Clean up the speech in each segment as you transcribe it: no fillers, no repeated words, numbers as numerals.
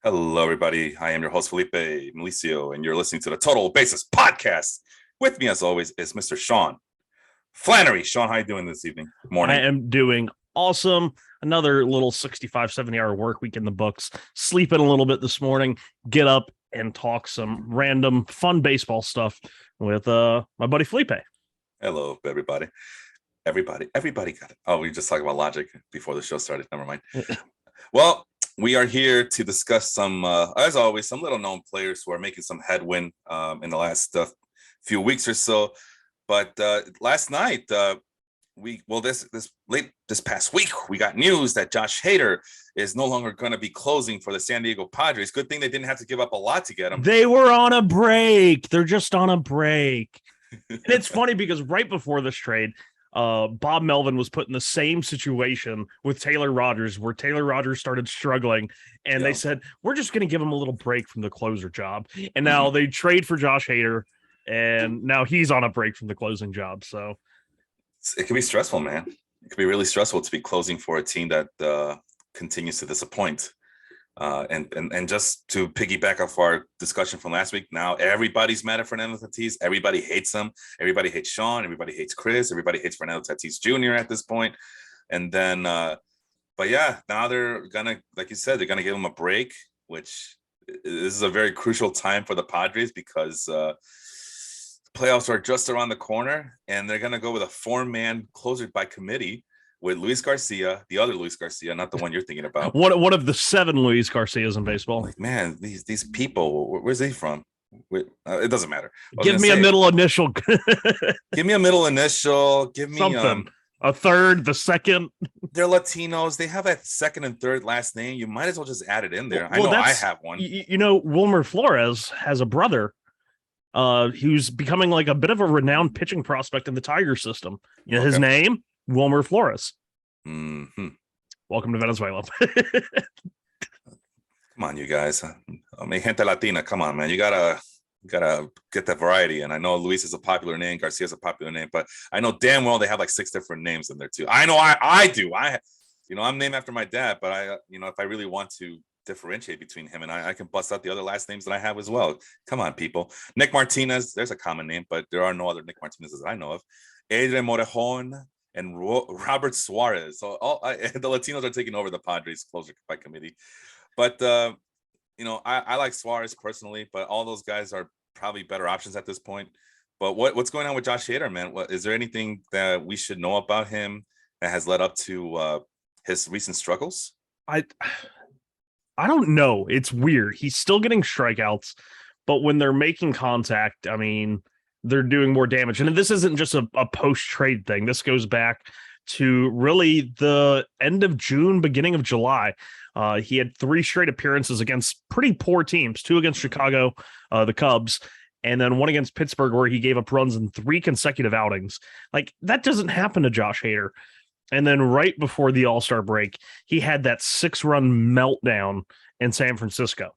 Hello, everybody. I am your host, Felipe Milicio, and you're listening to the Total Basis Podcast. With me, as always, is Mr. Sean Flannery. Sean, how are you doing this evening? Morning. I am doing awesome. Another little 65, 70-hour work week in the books. Sleeping a little bit this morning. Get up and talk some random fun baseball stuff with my buddy Felipe. Hello, everybody. Everybody got it. Oh, we just talked about logic before the show started. Never mind. Well, we are here to discuss some, as always, some little known players who are making some headwind in the last few weeks or so. But last night, this past week, we got news that Josh Hader is no longer going to be closing for the San Diego Padres. Good thing they didn't have to give up a lot to get him. They were on a break. They're just on a break. And it's funny because right before this trade, Bob Melvin was put in the same situation with Taylor Rogers, where Taylor Rogers started struggling, and they said, we're just going to give him a little break from the closer job. And now they trade for Josh Hader, and now he's on a break from the closing job. So it can be stressful, man. It can be really stressful to be closing for a team that continues to disappoint. And just to piggyback off our discussion from last week, now everybody's mad at Fernando Tatis. Everybody hates him. Everybody hates Sean. Everybody hates Chris. Everybody hates Fernando Tatis Jr. at this point. And then, but yeah, now they're gonna, like you said, they're gonna give him a break, which this is a very crucial time for the Padres because playoffs are just around the corner, and they're gonna go with a 4-man closer by committee with Luis Garcia, the other Luis Garcia, not the one you're thinking about. One of the 7 Luis Garcias in baseball. Like, man, these people, where's he from? It doesn't matter. Give me a middle initial. Give me a middle initial. Give me something. A third, the second. They're Latinos. They have that second and third last name. You might as well just add it in there. Well, I know I have one. You know, Wilmer Flores has a brother who's becoming like a bit of a renowned pitching prospect in the Tiger system. You know, his name? Wilmer Flores. Mm-hmm. Welcome to Venezuela. Come on, you guys. I mean, gente Latina. Come on, man. You gotta get that variety. And I know Luis is a popular name, Garcia is a popular name, but I know damn well they have like 6 different names in there too. I know I do. I'm named after my dad, but if I really want to differentiate between him and I can bust out the other last names that I have as well. Come on, people. Nick Martinez. There's a common name, but there are no other Nick Martinez's that I know of. Adrian Morejon and Robert Suarez. So the Latinos are taking over the Padres closer by committee. But, I like Suarez personally, but all those guys are probably better options at this point. But what's going on with Josh Hader, man? Is there anything that we should know about him that has led up to his recent struggles? I don't know. It's weird. He's still getting strikeouts, but when they're making contact, I mean, they're doing more damage. And this isn't just a post-trade thing. This goes back to really the end of June, beginning of July. He had 3 straight appearances against pretty poor teams, 2 against Chicago, the Cubs, and then 1 against Pittsburgh, where he gave up runs in 3 consecutive outings. Like, that doesn't happen to Josh Hader. And then right before the All-Star break, he had that 6-run meltdown in San Francisco.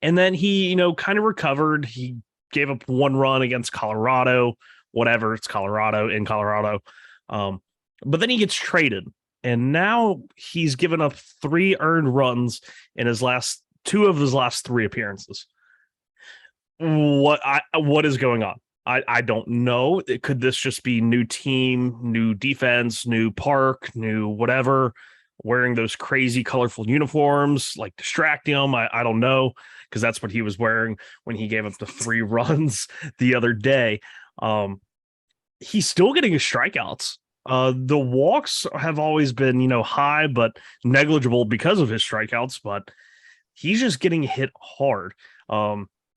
And then he, kind of recovered. He gave up 1 run against Colorado, whatever. It's Colorado in Colorado. But then he gets traded. And now he's given up 3 earned runs in his last 2 of his last 3 appearances. What is going on? I don't know. Could this just be new team, new defense, new park, new whatever, wearing those crazy colorful uniforms, like distracting him? I don't know, because that's what he was wearing when he gave up the 3 runs the other day. He's still getting his strikeouts. The walks have always been, high, but negligible because of his strikeouts, but he's just getting hit hard.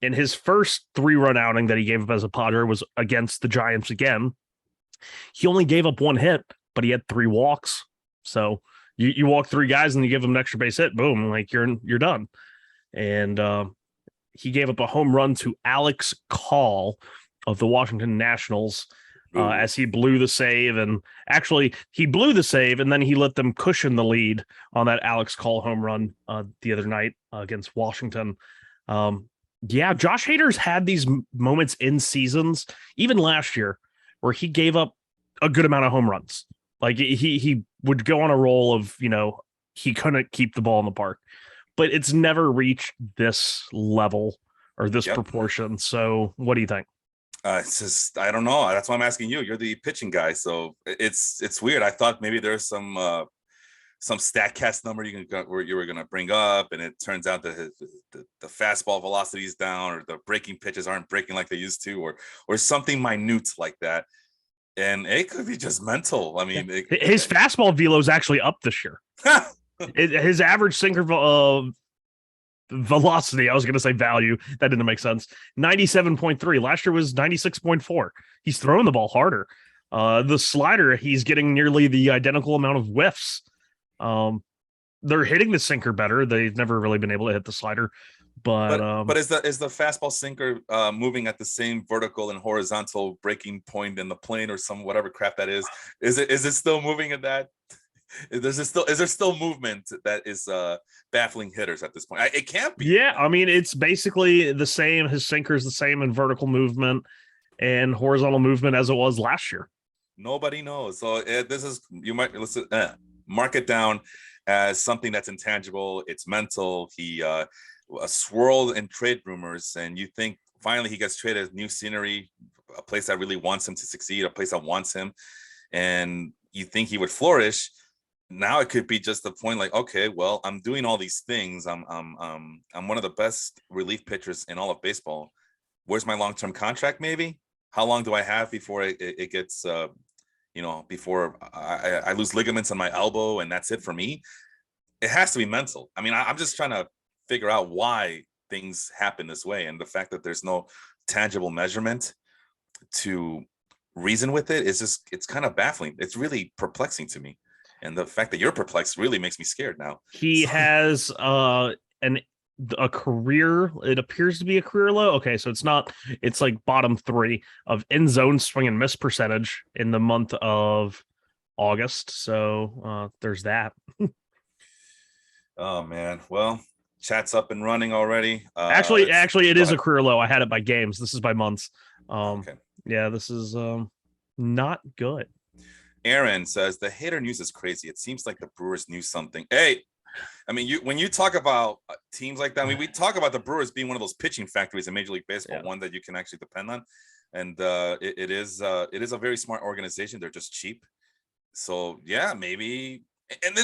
In his first 3-run outing that he gave up as a Padre was against the Giants again. He only gave up 1 hit, but he had 3 walks. So you walk 3 guys and you give them an extra base hit, boom, like you're done. And he gave up a home run to Alex Call of the Washington Nationals as he blew the save. And actually, he blew the save, and then he let them cushion the lead on that Alex Call home run the other night against Washington. Yeah, Josh Hader's had these moments in seasons, even last year, where he gave up a good amount of home runs. Like he would go on a roll of, he couldn't keep the ball in the park. but it's never reached this level or this Yep. proportion. So what do you think? It's just I don't know. That's why I'm asking you. You're the pitching guy, so it's weird. I thought maybe there's some Statcast number where you were gonna bring up, and it turns out that the fastball velocity is down, or the breaking pitches aren't breaking like they used to, or something minute like that. And it could be just mental. I mean, His fastball velo is actually up this year. His average sinker velocity, I was going to say value, that didn't make sense. 97.3. Last year was 96.4. He's throwing the ball harder. The slider, he's getting nearly the identical amount of whiffs. They're hitting the sinker better. They've never really been able to hit the slider. But is the fastball sinker moving at the same vertical and horizontal breaking point in the plane or some whatever crap that is? Is it still moving at that? Is there still movement that is baffling hitters at this point? It can't be. Yeah, I mean, it's basically the same. His sinker is the same in vertical movement and horizontal movement as it was last year. Nobody knows. So this is, you might listen, mark it down as something that's intangible. It's mental. He swirled in trade rumors, and you think finally he gets traded, new scenery, a place that really wants him to succeed, a place that wants him, and you think he would flourish. Now it could be just the point, like, okay, well, I'm doing all these things. I'm one of the best relief pitchers in all of baseball. Where's my long-term contract? Maybe how long do I have before it gets, before I lose ligaments on my elbow and that's it for me? It has to be mental. I mean, I'm just trying to figure out why things happen this way, and the fact that there's no tangible measurement to reason with it is just, it's kind of baffling. It's really perplexing to me. And the fact that you're perplexed really makes me scared now. He has a career, it appears to be a career low. Okay, so it's like bottom 3 of in zone swing and miss percentage in the month of August. So there's that. Oh man. Well, chat's up and running already. Actually, it is a career low. I had it by games. This is by months. Okay. Yeah, this is not good. Aaron says the hater news is crazy. It seems like the Brewers knew something. Hey, I mean, when you talk about teams like that, I mean, we talk about the Brewers being one of those pitching factories in Major League Baseball, one that you can actually depend on, and it is a very smart organization. They're just cheap, so yeah, maybe. And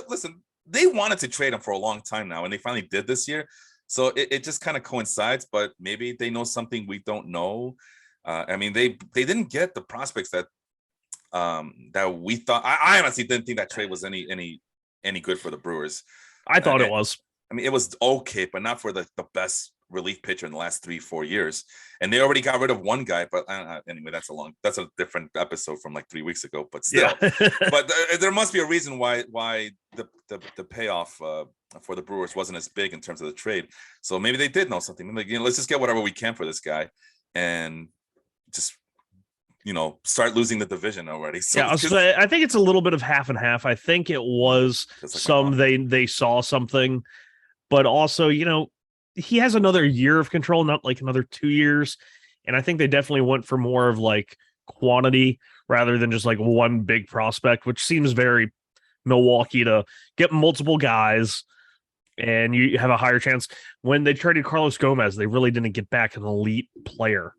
listen, they wanted to trade him for a long time now, and they finally did this year. So it just kind of coincides, but maybe they know something we don't know. I mean, they didn't get the prospects that we thought. I honestly didn't think that trade was any good for the Brewers. I thought it was. I mean, it was okay, but not for the best relief pitcher in the last 3-4 years. And they already got rid of one guy. But anyway, that's a different episode from like 3 weeks ago. But still, yeah. But there must be a reason why the payoff for the Brewers wasn't as big in terms of the trade. So maybe they did know something. Like, let's just get whatever we can for this guy, and just start losing the division already. So yeah, I think it's a little bit of half and half. I think it was they saw something, but also, he has another year of control, not like another 2 years. And I think they definitely went for more of like quantity rather than just like one big prospect, which seems very Milwaukee to get multiple guys and you have a higher chance. When they traded Carlos Gomez, they really didn't get back an elite player.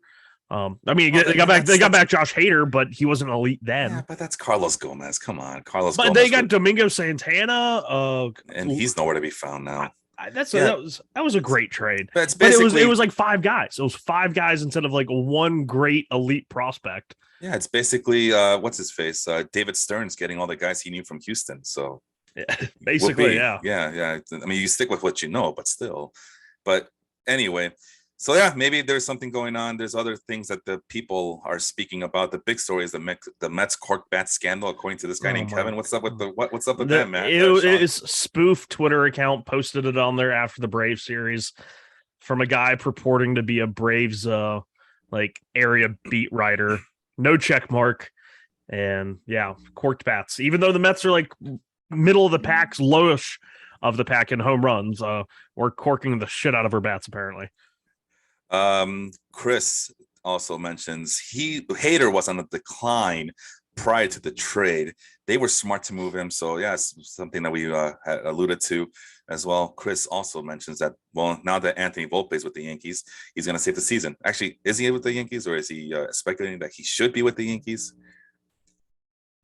I mean, they got back Josh Hader, but he wasn't elite then. Yeah, but that's Carlos Gomez. Come on, Carlos. But Gomez they got Domingo Santana, and he's nowhere to be found now. That was a great trade. But it was like 5 guys. It was 5 guys instead of like one great elite prospect. Yeah, it's basically what's his face, David Stearns getting all the guys he knew from Houston. So yeah, basically, yeah. I mean, you stick with what you know, but still. But anyway. So yeah, maybe there's something going on. There's other things that the people are speaking about. The big story is the Mets cork bat scandal, according to this guy named Kevin. What's up with what's up with that, man? It's spoof Twitter account posted it on there after the Braves series from a guy purporting to be a Braves like area beat writer. No check mark, and yeah, corked bats. Even though the Mets are like middle of the pack, lowish of the pack in home runs, we're corking the shit out of our bats apparently. Chris also mentions Hader was on a decline prior to the trade. they were smart to move him. So yeah, it's something that we had alluded to as well. Chris also mentions that, well, now that Anthony Volpe is with the Yankees, he's going to save the season. Actually, is he with the Yankees, or is he speculating that he should be with the Yankees?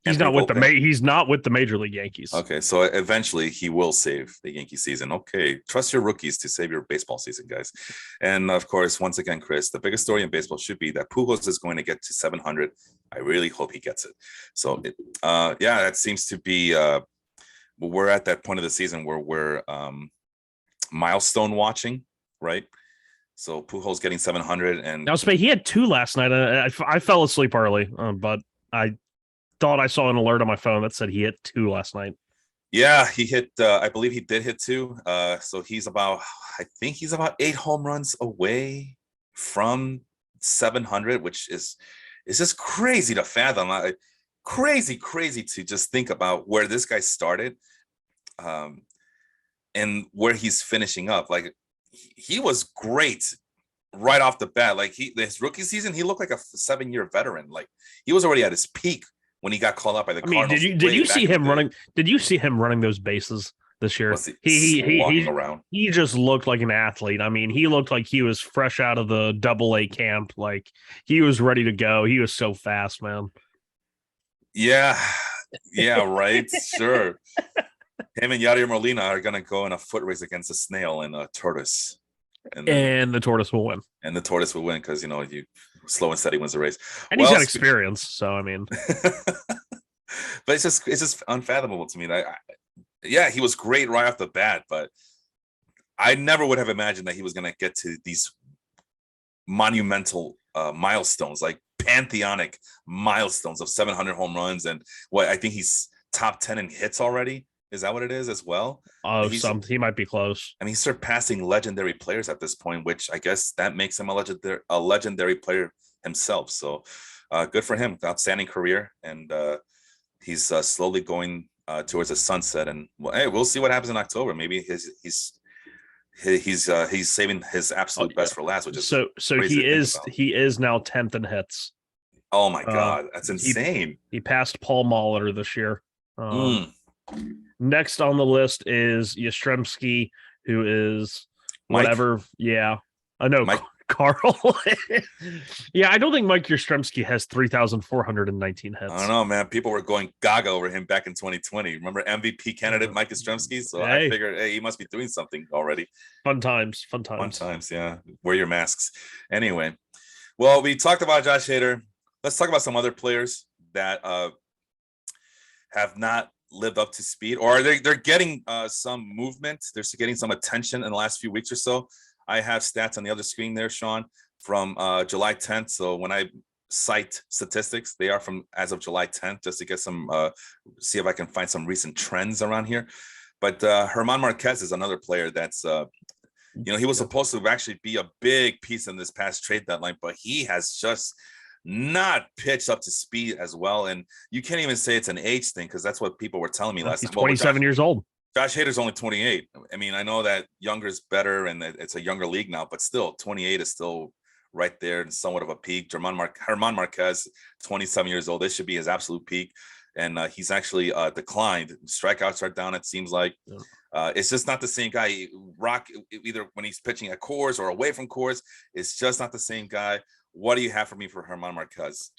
He's Anthony not with Volpe? he's not with the Major League Yankees. Okay, so eventually he will save the Yankee season. Okay, trust your rookies to save your baseball season, guys. And of course, once again, Chris, the biggest story in baseball should be that Pujols is going to get to 700. I really hope he gets it. So, yeah, that seems to be. We're at that point of the season where we're milestone watching, right? So Pujols getting 700, and Now, Spade, he had 2 last night. I fell asleep early, but I thought I saw an alert on my phone that said he hit 2 last night. yeah, he hit. I believe he did hit 2. So he's about. I think he's about 8 home runs away from 700, which is just crazy to fathom. Crazy to just think about where this guy started, and where he's finishing up. Like he was great right off the bat. Like his rookie season, he looked like a 7-year veteran. Like he was already at his peak when he got called up by the Cardinals. Did you see him running? Did you see him running those bases this year? He around. He just looked like an athlete. I mean, he looked like he was fresh out of the AA camp. Like he was ready to go. He was so fast, man. Yeah, right. Sure. Him and Yadier Molina are gonna go in a foot race against a snail and a tortoise, and the tortoise will win. And the tortoise will win because you slow and steady wins the race. And he's got experience, so I mean, but it's just unfathomable to me. Yeah, he was great right off the bat, but I never would have imagined that he was gonna get to these monumental milestones, like pantheonic milestones of 700 home runs, and what I think he's top 10 in hits already. Is that what it is as well? Oh, he might be close. And he's surpassing legendary players at this point, which I guess that makes him a legendary player himself. So good for him. Outstanding career. And he's slowly going towards a sunset. And hey, we'll see what happens in October. Maybe he's saving his absolute best for last, which is so he is now 10th in hits. Oh my God, that's insane. He passed Paul Molitor this year. Next on the list is Yastrzemski, who is whatever. Mike? Yeah, I know. Carl. Yeah, I don't think Mike Yastrzemski has 3,419 hits. I don't know, man. People were going gaga over him back in 2020. Remember MVP candidate Mike Yastrzemski? So I figured, hey, he must be doing something already. Fun times. Yeah. Wear your masks. Anyway, well, we talked about Josh Hader. Let's talk about some other players that have not lived up to speed, or they're getting some movement. They're getting some attention in the last few weeks or so. I have stats on the other screen there, Sean, from July 10th. So when I cite statistics, they are from as of July 10th, just to get some, see if I can find some recent trends around here. But German Marquez is another player that's, he was supposed to actually be a big piece in this past trade deadline, but he has just not pitched up to speed as well. And you can't even say it's an age thing, because that's what people were telling me last time. He's 27 years old. Josh Hader's only 28. I mean, I know that younger is better and it's a younger league now, but still 28 is still right there and somewhat of a peak. German Marquez, 27 years old. This should be his absolute peak. And he's actually declined. Strikeouts are down, it seems like. It's just not the same guy. Rock, either when he's pitching at Coors or away from Coors, it's just not the same guy. What do you have for me for German Marquez?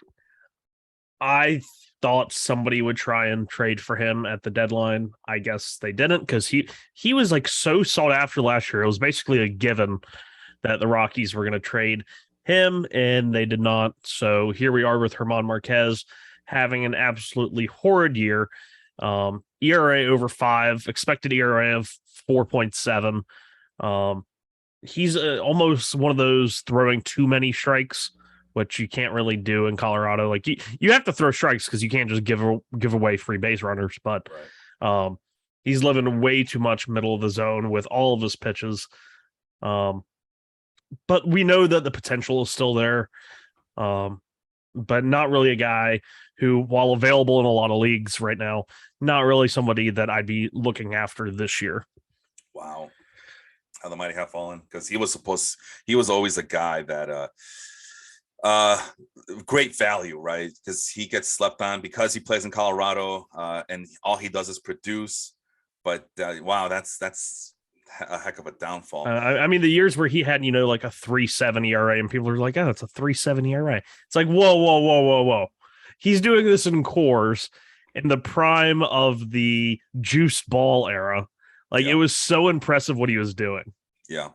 I thought somebody would try and trade for him at the deadline. I guess they didn't, because he was like so sought after last year. It was basically a given that the Rockies were going to trade him, and they did not. So here we are with German Marquez having an absolutely horrid year. ERA over 5, expected ERA of 4.7. He's almost one of those throwing too many strikes, which you can't really do in Colorado. Like you have to throw strikes because you can't just give away free base runners. But he's living way too much middle of the zone with all of his pitches. But we know that the potential is still there. But not really a guy who, while available in a lot of leagues right now, not really somebody that I'd be looking after this year. Wow. How the mighty have fallen, because he was always a guy that Uh, great value, right? Because he gets slept on because he plays in Colorado, and all he does is produce. But wow, that's a heck of a downfall. I mean, the years where he had, like a 3.7 ERA, and people are like, "Oh, it's a 3.7 ERA." It's like, whoa, whoa, whoa, whoa, whoa. He's doing this in cores in the prime of the juice ball era. Like, it was so impressive what he was doing. Yeah.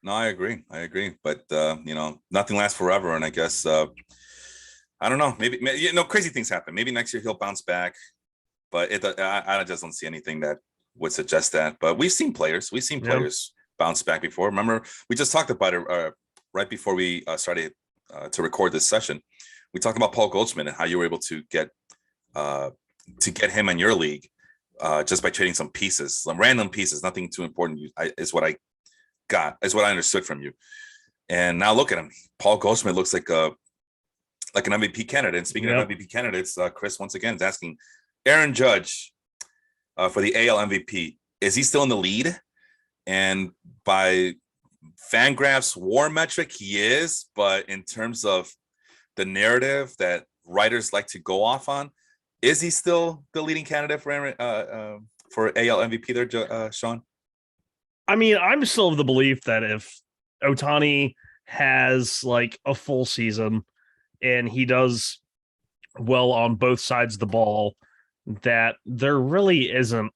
No, I agree. But nothing lasts forever, and I guess I don't know. Maybe crazy things happen. Maybe next year he'll bounce back, but I just don't see anything that would suggest that. But we've seen players bounce back before. Remember, we just talked about it right before we started to record this session. We talked about Paul Goldschmidt and how you were able to get him in your league just by trading some pieces, some random pieces, nothing too important. Is what I understood from you. And now look at him. Paul Goldschmidt looks like an MVP candidate. And speaking of MVP candidates, Chris once again is asking Aaron Judge for the AL MVP. Is he still in the lead? And by Fangraphs WAR metric, he is. But in terms of the narrative that writers like to go off on, is he still the leading candidate for AL MVP there, Sean? I mean, I'm still of the belief that if Ohtani has like a full season and he does well on both sides of the ball, that there really isn't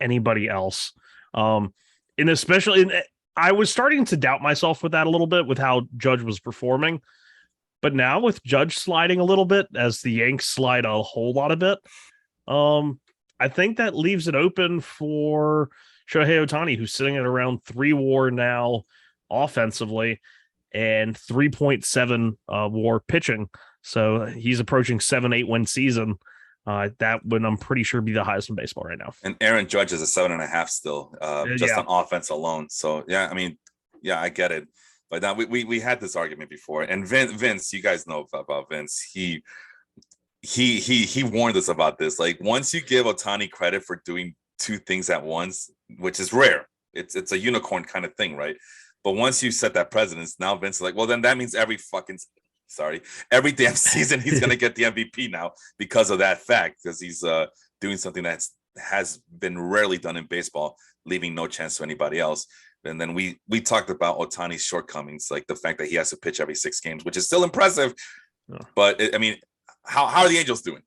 anybody else. And especially, I was starting to doubt myself with that a little bit with how Judge was performing. But now with Judge sliding a little bit, as the Yanks slide a whole lot of bit, I think that leaves it open for Shohei Ohtani, who's sitting at around 3 WAR now offensively and 3.7 WAR pitching. So he's approaching 7-8 win season. That would, I'm pretty sure, be the highest in baseball right now. And Aaron Judge is a 7.5 still, just on offense alone. So yeah, I mean, yeah, I get it. But now we had this argument before, and Vince, you guys know about Vince. He warned us about this. Like, once you give Ohtani credit for doing two things at once, which is rare, it's a unicorn kind of thing, right? But once you set that precedence, now Vince is like, well, then that means every damn season he's gonna get the MVP now because of that fact, because he's doing something that has been rarely done in baseball, leaving no chance to anybody else. And then we talked about Ohtani's shortcomings, like the fact that he has to pitch every 6 games, which is still impressive. Oh. But I mean, how are the Angels doing?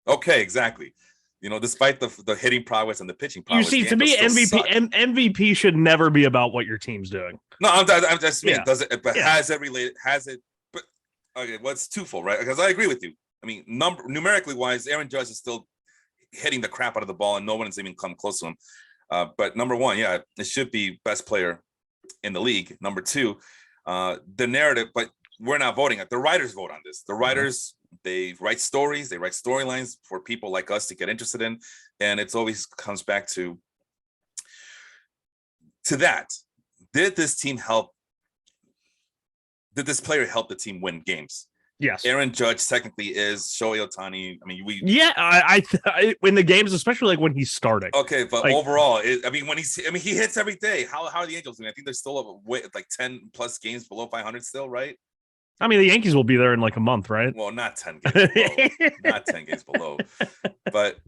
Okay, exactly. Despite the hitting prowess and the pitching prowess. You see, to me, MVP should never be about what your team's doing. No, I'm just mean, does it? But has it related? Has it? But okay, well, it's twofold, right? Because I agree with you. I mean, numerically wise, Aaron Judge is still hitting the crap out of the ball, and no one's even come close to him. But number one, yeah, it should be best player in the league. Number two, the narrative, but we're not voting. The writers vote on this. The writers, they write stories, they write storylines for people like us to get interested in. And it always comes back to that. Did this player help the team win games? Yes. Aaron Judge technically is. Shohei Ohtani. I mean, I in the games, especially like when he's starting. Okay, but like, overall, he hits every day. How are the Angels doing? I think they're still like 10 plus games below 500 still, right? I mean, the Yankees will be there in like a month, right? Well, not 10 games below. Not 10 games below. But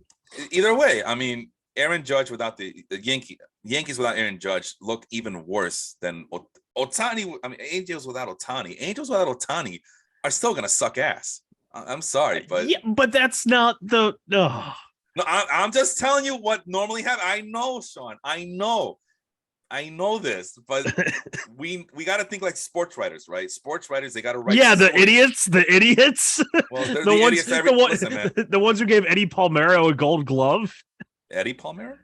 either way, I mean, Aaron Judge without the Yankees without Aaron Judge look even worse than Ohtani. I mean, Angels without Ohtani are still gonna suck ass. I'm sorry, but but that's not the. No, I'm just telling you what normally happens. I know, Sean. I know this, but we got to think like sports writers, right? Sports writers, they got to write. Yeah, the idiots. Well, they're the ones. Listen, man. The ones who gave Eddie Palmeiro a Gold Glove. Eddie Palmeiro?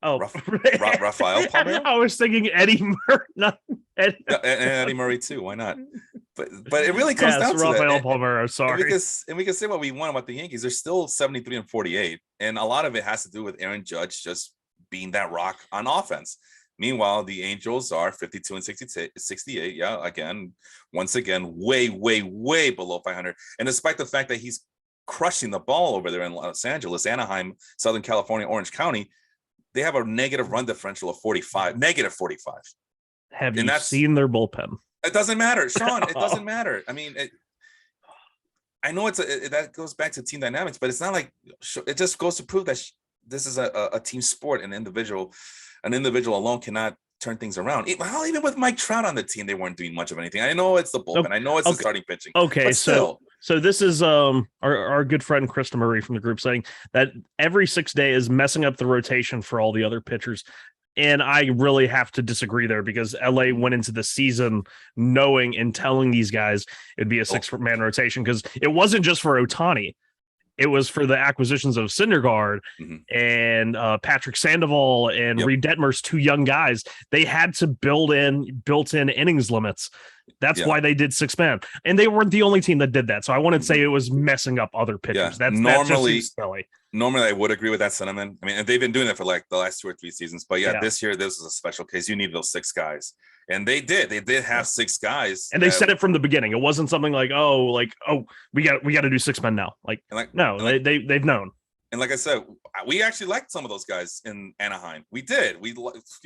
Oh, Rafael Palmeiro? I was thinking Eddie Murray, not Eddie. And Eddie Murray too. Why not? But it really comes down to Rafael Palmeiro. Sorry. And we can say what we want about the Yankees. They're still 73-48, and a lot of it has to do with Aaron Judge just being that rock on offense. Meanwhile, the Angels are 52-68. Yeah, once again, way, way, way below 500. And despite the fact that he's crushing the ball over there in Los Angeles, Anaheim, Southern California, Orange County, they have a negative run differential of 45. Have you seen their bullpen? It doesn't matter, Sean. It doesn't matter. I mean, I know that goes back to team dynamics, but it's not like it just goes to prove that this is a team sport. An individual alone cannot turn things around. Even with Mike Trout on the team, they weren't doing much of anything. I know it's the bullpen. I know it's the starting pitching. Okay, but still. So this is our good friend Krista Marie from the group saying that every 6 day is messing up the rotation for all the other pitchers. And I really have to disagree there because LA went into the season knowing and telling these guys it'd be a 6-man rotation because it wasn't just for Ohtani. It was for the acquisitions of Syndergaard and Patrick Sandoval and Reed Detmers, 2 young guys. They had to built-in innings limits. That's why they did 6-man. And they weren't the only team that did that. So I wouldn't say it was messing up other pitchers. That's just silly. Normally, I would agree with that sentiment. I mean, they've been doing it for like the last 2 or 3 seasons. But this year, this was a special case. You need those 6 guys. And they did. They did have 6 guys. And they said it from the beginning. It wasn't something like, we got to do 6 men now. They've known. And like I said, we actually liked some of those guys in Anaheim. We did. You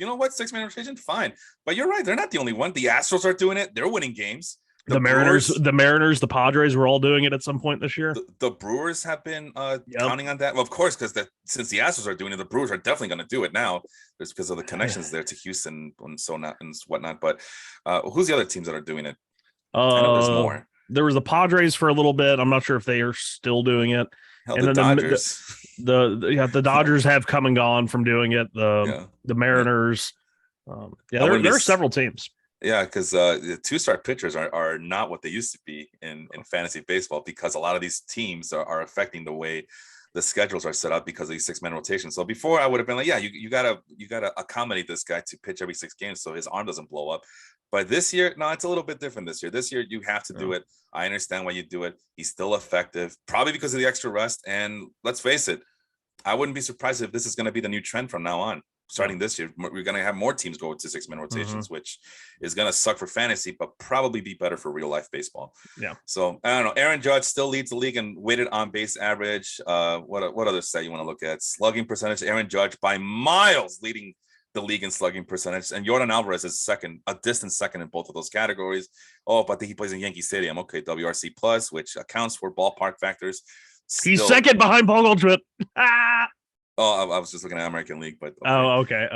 know what? 6-man rotation, fine. But you're right. They're not the only one. The Astros are doing it. They're winning games. The Mariners, the Padres were all doing it at some point this year. The Brewers have been counting on that. Well, of course, because since the Astros are doing it, the Brewers are definitely going to do it now. It's because of the connections there to Houston and whatnot. But who's the other teams that are doing it? I know there's more. There was the Padres for a little bit. I'm not sure if they are still doing it. Hell, and the Dodgers. The Dodgers have come and gone from doing it. The Mariners. There are several teams. Yeah, because the 2-star pitchers are not what they used to be in fantasy baseball because a lot of these teams are affecting the way the schedules are set up because of these 6-man rotations. So before I would have been like, you gotta accommodate this guy to pitch every 6 games so his arm doesn't blow up. But this year, no, it's a little bit different this year. This year, you have to do it. I understand why you do it. He's still effective, probably because of the extra rest. And let's face it, I wouldn't be surprised if this is going to be the new trend from now on. Starting this year, we're going to have more teams go to 6-man rotations, which is going to suck for fantasy, but probably be better for real life baseball. Yeah. So I don't know. Aaron Judge still leads the league in weighted on base average. What other stat you want to look at? Slugging percentage. Aaron Judge by miles leading the league in slugging percentage, and Yordan Alvarez is a distant second in both of those categories. Oh, but he plays in Yankee Stadium. Okay, WRC plus, which accounts for ballpark factors. He's second behind Paul Goldschmidt. Oh, I was just looking at American League, but okay.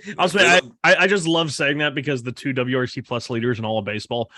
Yeah. I just love saying that because the 2 WRC plus leaders in all of baseball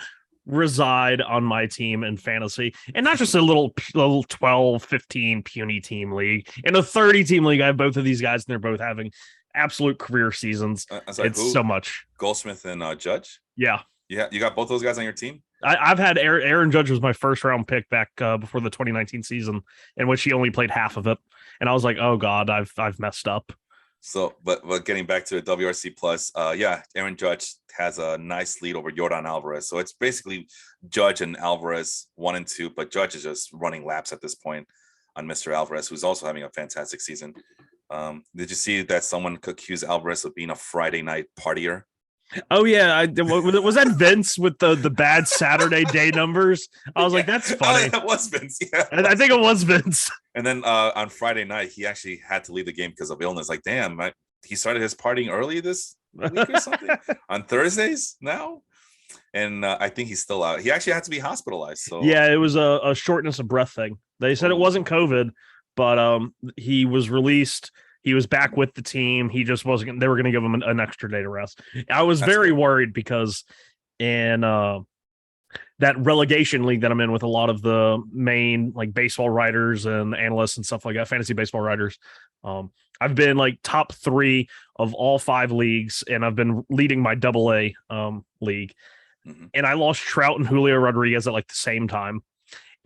reside on my team in fantasy, and not just a little 12, 15 puny team league. In a 30 team league, I have both of these guys, and they're both having absolute career seasons. It's so much. Goldsmith and Judge. Yeah, you got both those guys on your team. I've had Aaron Judge was my first round pick back before the 2019 season, in which he only played half of it, and I was like, oh god, I've messed up. So, but getting back to the WRC plus, Aaron Judge has a nice lead over Yordan Alvarez. So it's basically Judge and Alvarez 1 and 2, but Judge is just running laps at this point on Mr. Alvarez, who's also having a fantastic season. Did you see that someone could accuse Alvarez of being a Friday night partier? Oh yeah, was that Vince with the bad Saturday day numbers? I was like, that's funny. That was Vince. Yeah, I think it was Vince. And then on Friday night, he actually had to leave the game because of illness. Like, damn, he started his partying early this week or something on Thursdays now, and I think he's still out. He actually had to be hospitalized. So yeah, it was a shortness of breath thing. They said it wasn't COVID, but he was released. He was back with the team. He just wasn't. They were going to give him an extra day to rest. I was very worried because in that relegation league that I'm in with a lot of the main like baseball writers and analysts and stuff like that, fantasy baseball writers, I've been like top 3 of all 5 leagues, and I've been leading my AA league. And I lost Trout and Julio Rodriguez at like the same time,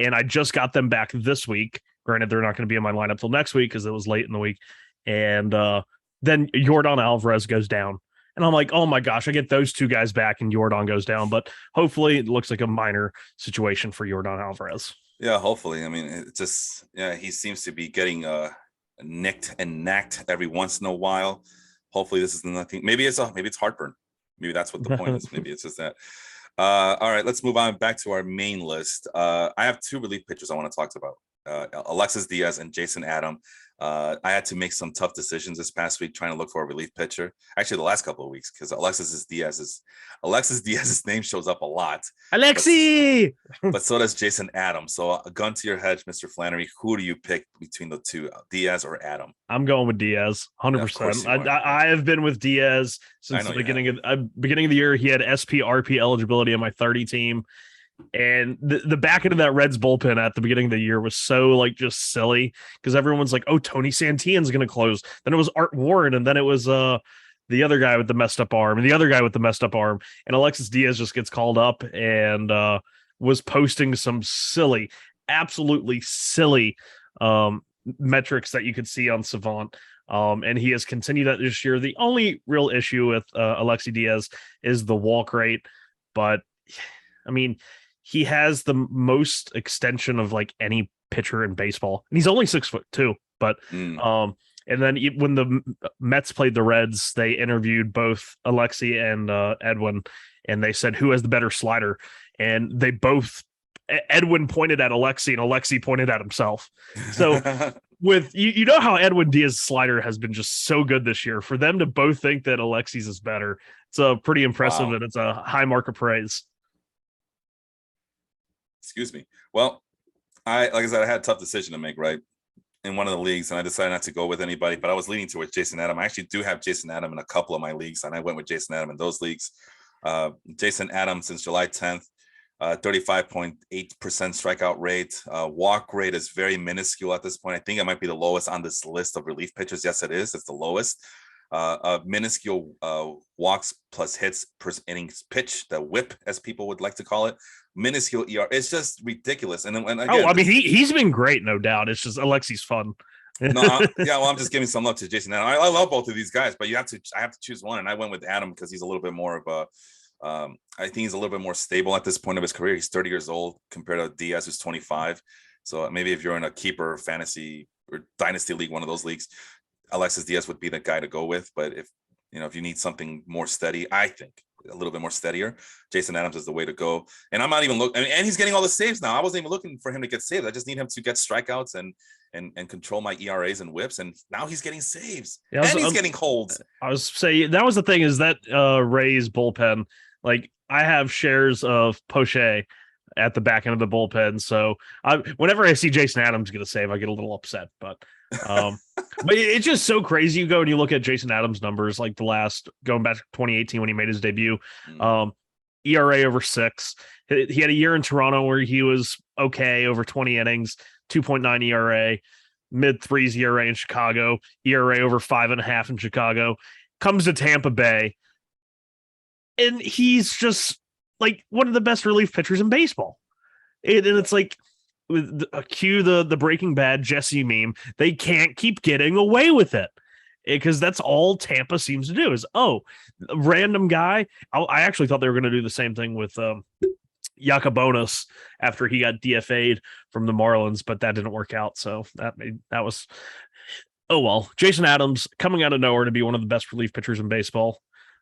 and I just got them back this week. Granted, they're not going to be in my lineup till next week because it was late in the week. And then Yordan Alvarez goes down. And I'm like, oh my gosh, I get those 2 guys back and Yordan goes down. But hopefully it looks like a minor situation for Yordan Alvarez. Yeah, hopefully. I mean, it just, he seems to be getting nicked and knacked every once in a while. Hopefully this is nothing. Maybe it's heartburn. Maybe that's what the point is. Maybe it's just that. All right, let's move on back to our main list. I have 2 relief pitchers I want to talk about. Alexis Diaz and Jason Adam. I had to make some tough decisions this past week trying to look for a relief pitcher. Actually, the last couple of weeks, because Alexis Diaz's name shows up a lot. Alexi! But so does Jason Adams. So a gun to your head, Mr. Flannery. Who do you pick between the two, Diaz or Adam? I'm going with Diaz, 100%. I have been with Diaz since the beginning of the year. He had SP/RP eligibility on my 30 team. And the back end of that Reds bullpen at the beginning of the year was so like just silly because everyone's like, oh, Tony Santillan's going to close. Then it was Art Warren. And then it was the other guy with the messed up arm and the other guy with the messed up arm. And Alexis Diaz just gets called up and was posting some silly, absolutely silly metrics that you could see on Savant. And he has continued that this year. The only real issue with Alexis Diaz is the walk rate. But I mean, he has the most extension of like any pitcher in baseball, and he's only 6'2". But and then when the Mets played the Reds, they interviewed both Alexi and Edwin, and they said who has the better slider, and they both Edwin pointed at Alexi, and Alexi pointed at himself. So with you know how Edwin Diaz's slider has been just so good this year. For them to both think that Alexi's is better, it's pretty impressive, and it's a high mark of praise. Excuse me. Well, like I said, I had a tough decision to make, right, in one of the leagues, and I decided not to go with anybody, but I was leaning towards Jason Adam. I actually do have Jason Adam in a couple of my leagues, and I went with Jason Adam in those leagues. Jason Adam since July 10th, 35.8% strikeout rate. Walk rate is very minuscule at this point. I think it might be the lowest on this list of relief pitchers. Yes, it is. It's the lowest. Minuscule walks plus hits per innings pitch, the whip, as people would like to call it. Minuscule ER. It's just ridiculous. And again, I mean, he's been great, no doubt. It's just Alexi's fun. I'm just giving some love to Jason Adam. I love both of these guys, but I have to choose one, and I went with Adam because he's a little bit more of a. I think he's a little bit more stable at this point of his career. He's 30 years old compared to Diaz, who's 25. So maybe if you're in a keeper fantasy or dynasty league, one of those leagues, Alexis Diaz would be the guy to go with. But if you need something more steady, I think a little bit more steadier, Jason Adams is the way to go. And I'm not even looking. And he's getting all the saves now. I wasn't even looking for him to get saved. I just need him to get strikeouts and control my ERAs and whips. And now he's getting saves. Yeah, and he's getting holds. I was saying that was the thing is that Rays bullpen. Like I have shares of Poche at the back end of the bullpen. So whenever I see Jason Adams get a save, I get a little upset. But it's just so crazy. You go and you look at Jason Adams' numbers, like going back to 2018 when he made his debut. ERA over 6. He had a year in Toronto where he was okay over 20 innings, 2.9 ERA, mid 3s ERA in Chicago, ERA over 5.5 in Chicago. Comes to Tampa Bay, and he's just like one of the best relief pitchers in baseball. And it's like, cue the Breaking Bad Jesse meme. They can't keep getting away with it because that's all Tampa seems to do is, a random guy. I actually thought they were going to do the same thing with Yacobonis after he got DFA'd from the Marlins, but that didn't work out. So that was, well, Jason Adams coming out of nowhere to be one of the best relief pitchers in baseball.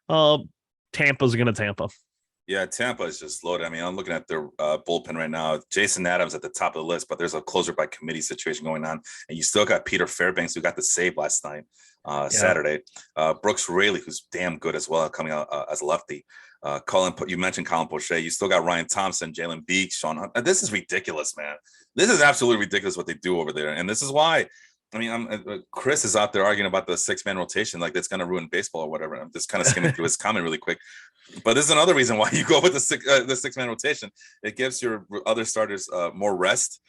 Tampa's going to Tampa. Yeah, Tampa is just loaded. I mean, I'm looking at their bullpen right now. Jason Adams at the top of the list, but there's a closer by committee situation going on. And you still got Peter Fairbanks, who got the save last night, Saturday. Brooks Raley, who's damn good as well, coming out as a lefty. You mentioned Colin Poche. You still got Ryan Thompson, Jalen Beek, Sean Hunt. This is ridiculous, man. This is absolutely ridiculous what they do over there. And this is why, I mean, Chris is out there arguing about the 6-man rotation, like that's going to ruin baseball or whatever. I'm just kind of skimming through his comment really quick. But this is another reason why you go with the 6-man rotation. It gives your other starters more rest.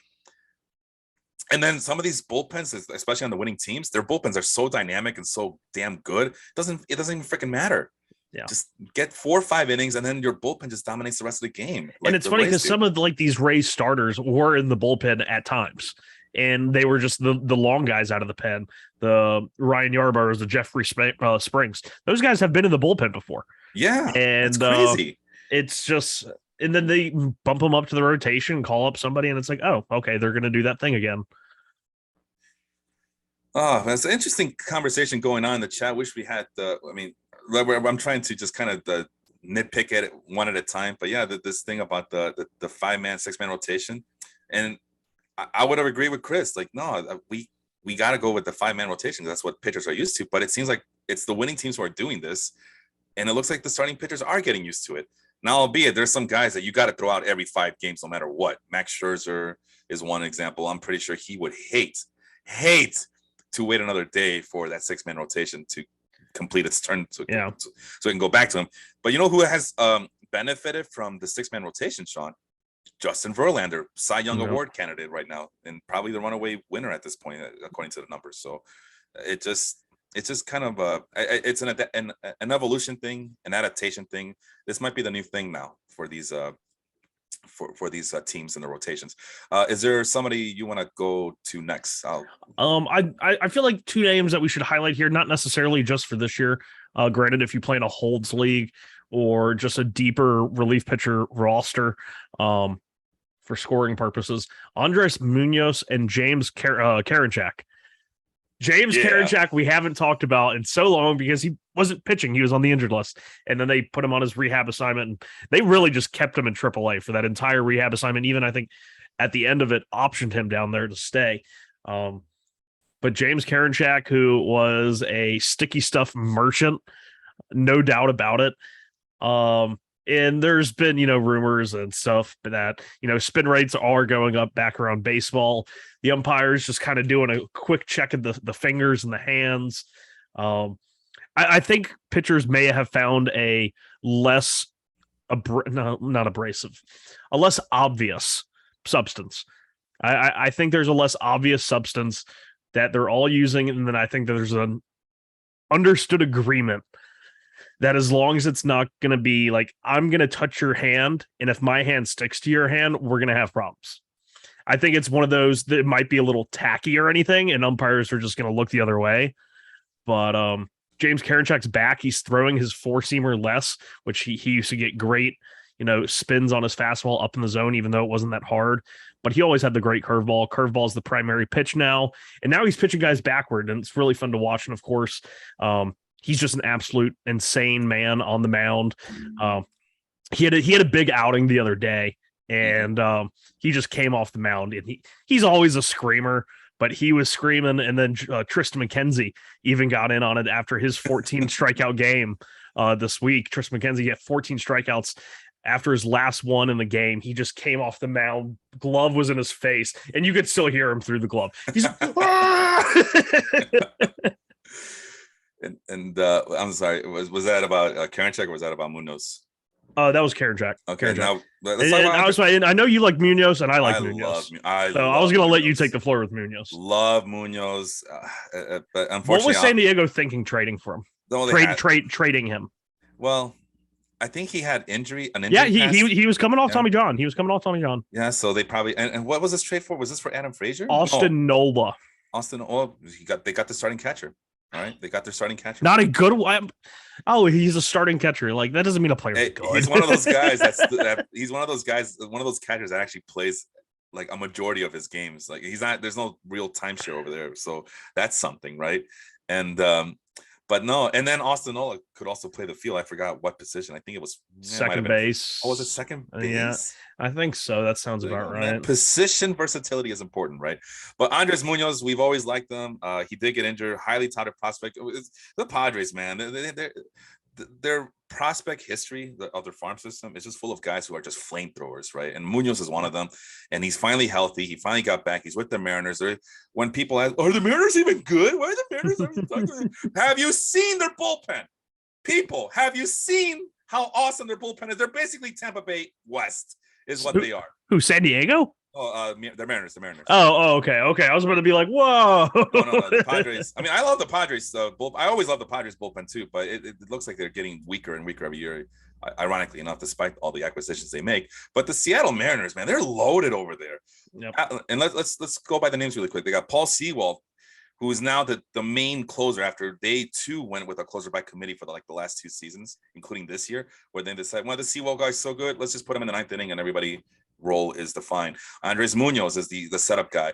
And then some of these bullpens, especially on the winning teams, their bullpens are so dynamic and so damn good. It doesn't even freaking matter. Yeah. Just get 4 or 5 innings, and then your bullpen just dominates the rest of the game. And it's funny because some of these Rays starters were in the bullpen at times, and they were just the long guys out of the pen. The Ryan Yarbroughs, the Jeffrey Springs. Those guys have been in the bullpen before. Yeah, and it's crazy. It's just, and then they bump them up to the rotation, call up somebody, and it's like, oh, okay, they're going to do that thing again. Oh, that's an interesting conversation going on in the chat. Wish we had I'm trying to just kind of nitpick at it one at a time. But yeah, this thing about the 5-man, 6-man rotation. And I would have agreed with Chris. Like, no, we we got to go with the 5-man rotation. That's what pitchers are used to. But it seems like it's the winning teams who are doing this. And it looks like the starting pitchers are getting used to it. Now, albeit there's some guys that you got to throw out every 5 games, no matter what. Max Scherzer is one example. I'm pretty sure he would hate to wait another day for that 6-man rotation to complete its turn so it can go back to him. But you know who has benefited from the 6-man rotation, Sean? Justin Verlander, Cy Young Award candidate right now, and probably the runaway winner at this point, according to the numbers. So it's just kind of it's an evolution thing, an adaptation thing. This might be the new thing now for these for these teams in the rotations. Is there somebody you want to go to next? I feel like 2 names that we should highlight here, not necessarily just for this year. Granted, if you play in a holds league or just a deeper relief pitcher roster, for scoring purposes, Andres Munoz and James Karinchak. James Karinchak, we haven't talked about in so long because he wasn't pitching. He was on the injured list. And then they put him on his rehab assignment. And they really just kept him in AAA for that entire rehab assignment. Even I think at the end of it, optioned him down there to stay. But James Karinchak, who was a sticky stuff merchant, no doubt about it. And there's been, rumors and stuff that, spin rates are going up back around baseball. The umpires just kind of doing a quick check of the fingers and the hands. I think pitchers may have found a less, not abrasive, a less obvious substance. I think there's a less obvious substance that they're all using. And then I think that there's an understood agreement that as long as it's not going to be like, I'm going to touch your hand, and if my hand sticks to your hand, we're going to have problems. I think it's one of those that might be a little tacky or anything, and umpires are just going to look the other way. But James Karinchak's back. He's throwing his 4-seamer less, which he used to get great, spins on his fastball up in the zone, even though it wasn't that hard. But he always had the great curveball. Curveball is the primary pitch now. And now he's pitching guys backward, and it's really fun to watch. And of course, he's just an absolute insane man on the mound. He had a big outing the other day, and he just came off the mound. And he's always a screamer, but he was screaming. And then Tristan McKenzie even got in on it after his 14 strikeout game this week. Tristan McKenzie had 14 strikeouts after his last one in the game. He just came off the mound. Glove was in his face, and you could still hear him through the glove. He's And I'm sorry, was that about Karinchak or was that about Munoz? That was Karinchak. Okay, Karinchak. Now I know you like Munoz, and I like Munoz. I was going to let you take the floor with Munoz. Love Munoz, but unfortunately, what was San Diego thinking trading for him? Trading him. Well, I think he had an injury. Yeah, he was coming off Tommy John. Yeah, so they probably and what was this trade for? Was this for Adam Frazier? Austin Nola. They got the starting catcher. All right, they got their starting catcher. Not a good one. Oh, he's a starting catcher. Like, that doesn't mean a player. He's one of those guys he's one of those catchers that actually plays like a majority of his games. Like, he's not. There's no real timeshare over there, so that's something, right? And but no. And then Austin Nola could also play the field. I forgot what position. I think it was second base. Was it second base? Yeah, I think so. That sounds about right. Man, position versatility is important, right? But Andres Munoz, we've always liked them. He did get injured. Highly touted prospect. The Padres, man, their prospect history of their farm system is just full of guys who are just flamethrowers, right? And Munoz is one of them. And he's finally healthy. He finally got back. He's with the Mariners. When people ask, are the Mariners even good? Why are the Mariners? Have you seen their bullpen? People, have you seen how awesome their bullpen is? They're basically Tampa Bay West is what they are. Who, San Diego? Oh, the Mariners. Oh, okay. I was about to be like, whoa. No, the Padres. I mean, I love the Padres. I always love the Padres bullpen too, but it looks like they're getting weaker and weaker every year. Ironically enough, despite all the acquisitions they make. But the Seattle Mariners, man, they're loaded over there. Yep. And let's go by the names really quick. They got Paul Sewald, who is now the main closer after they too went with a closer by committee for the last 2 seasons, including this year, where they decided, well, the Sewald guy's so good, let's just put him in the 9th inning and everybody role is defined. Andres Munoz is the setup guy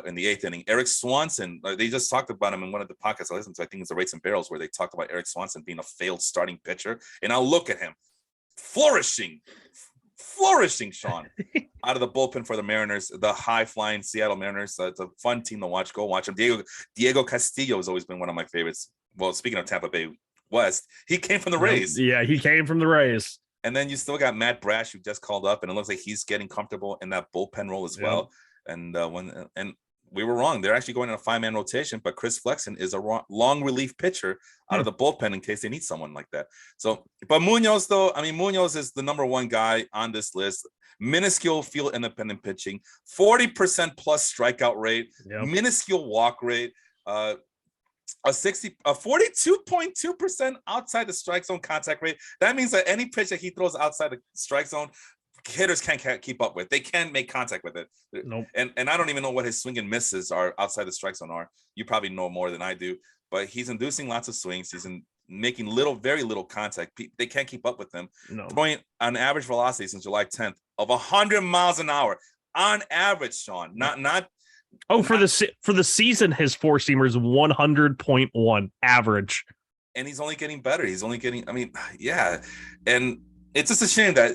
in the 8th inning. Eric Swanson, they just talked about him in one of the podcasts I listened to. I think it's the Rates and Barrels, where they talked about Eric Swanson being a failed starting pitcher. And now look at him flourishing flourishing, Sean, out of the bullpen for the Mariners, the high-flying Seattle Mariners. It's a fun team to watch. Go watch them. Diego Castillo has always been one of my favorites. Well, speaking of Tampa Bay West, he came from the Rays. Yeah, he came from the Rays. And then you still got Matt Brash, who just called up, and it looks like he's getting comfortable in that bullpen role as well. And we were wrong. They're actually going in a 5-man rotation, but Chris Flexen is a long relief pitcher out of the bullpen in case they need someone like that. So, but Munoz, though, I mean, Munoz is the number one guy on this list. Minuscule field independent pitching, 40% plus strikeout rate, minuscule walk rate, a 42.2% outside the strike zone contact rate. That means that any pitch that he throws outside the strike zone, hitters can't keep up with. They can't make contact with it. Nope. And I don't even know what his swing and misses are outside the strike zone are. You probably know more than I do, but he's inducing lots of swings. He's making very little contact. They can't keep up with him. No. Throwing an average velocity since July 10th of 100 miles an hour on average, Sean. For the season, his four-seamer is 100.1 average. And he's only getting better. And it's just a shame that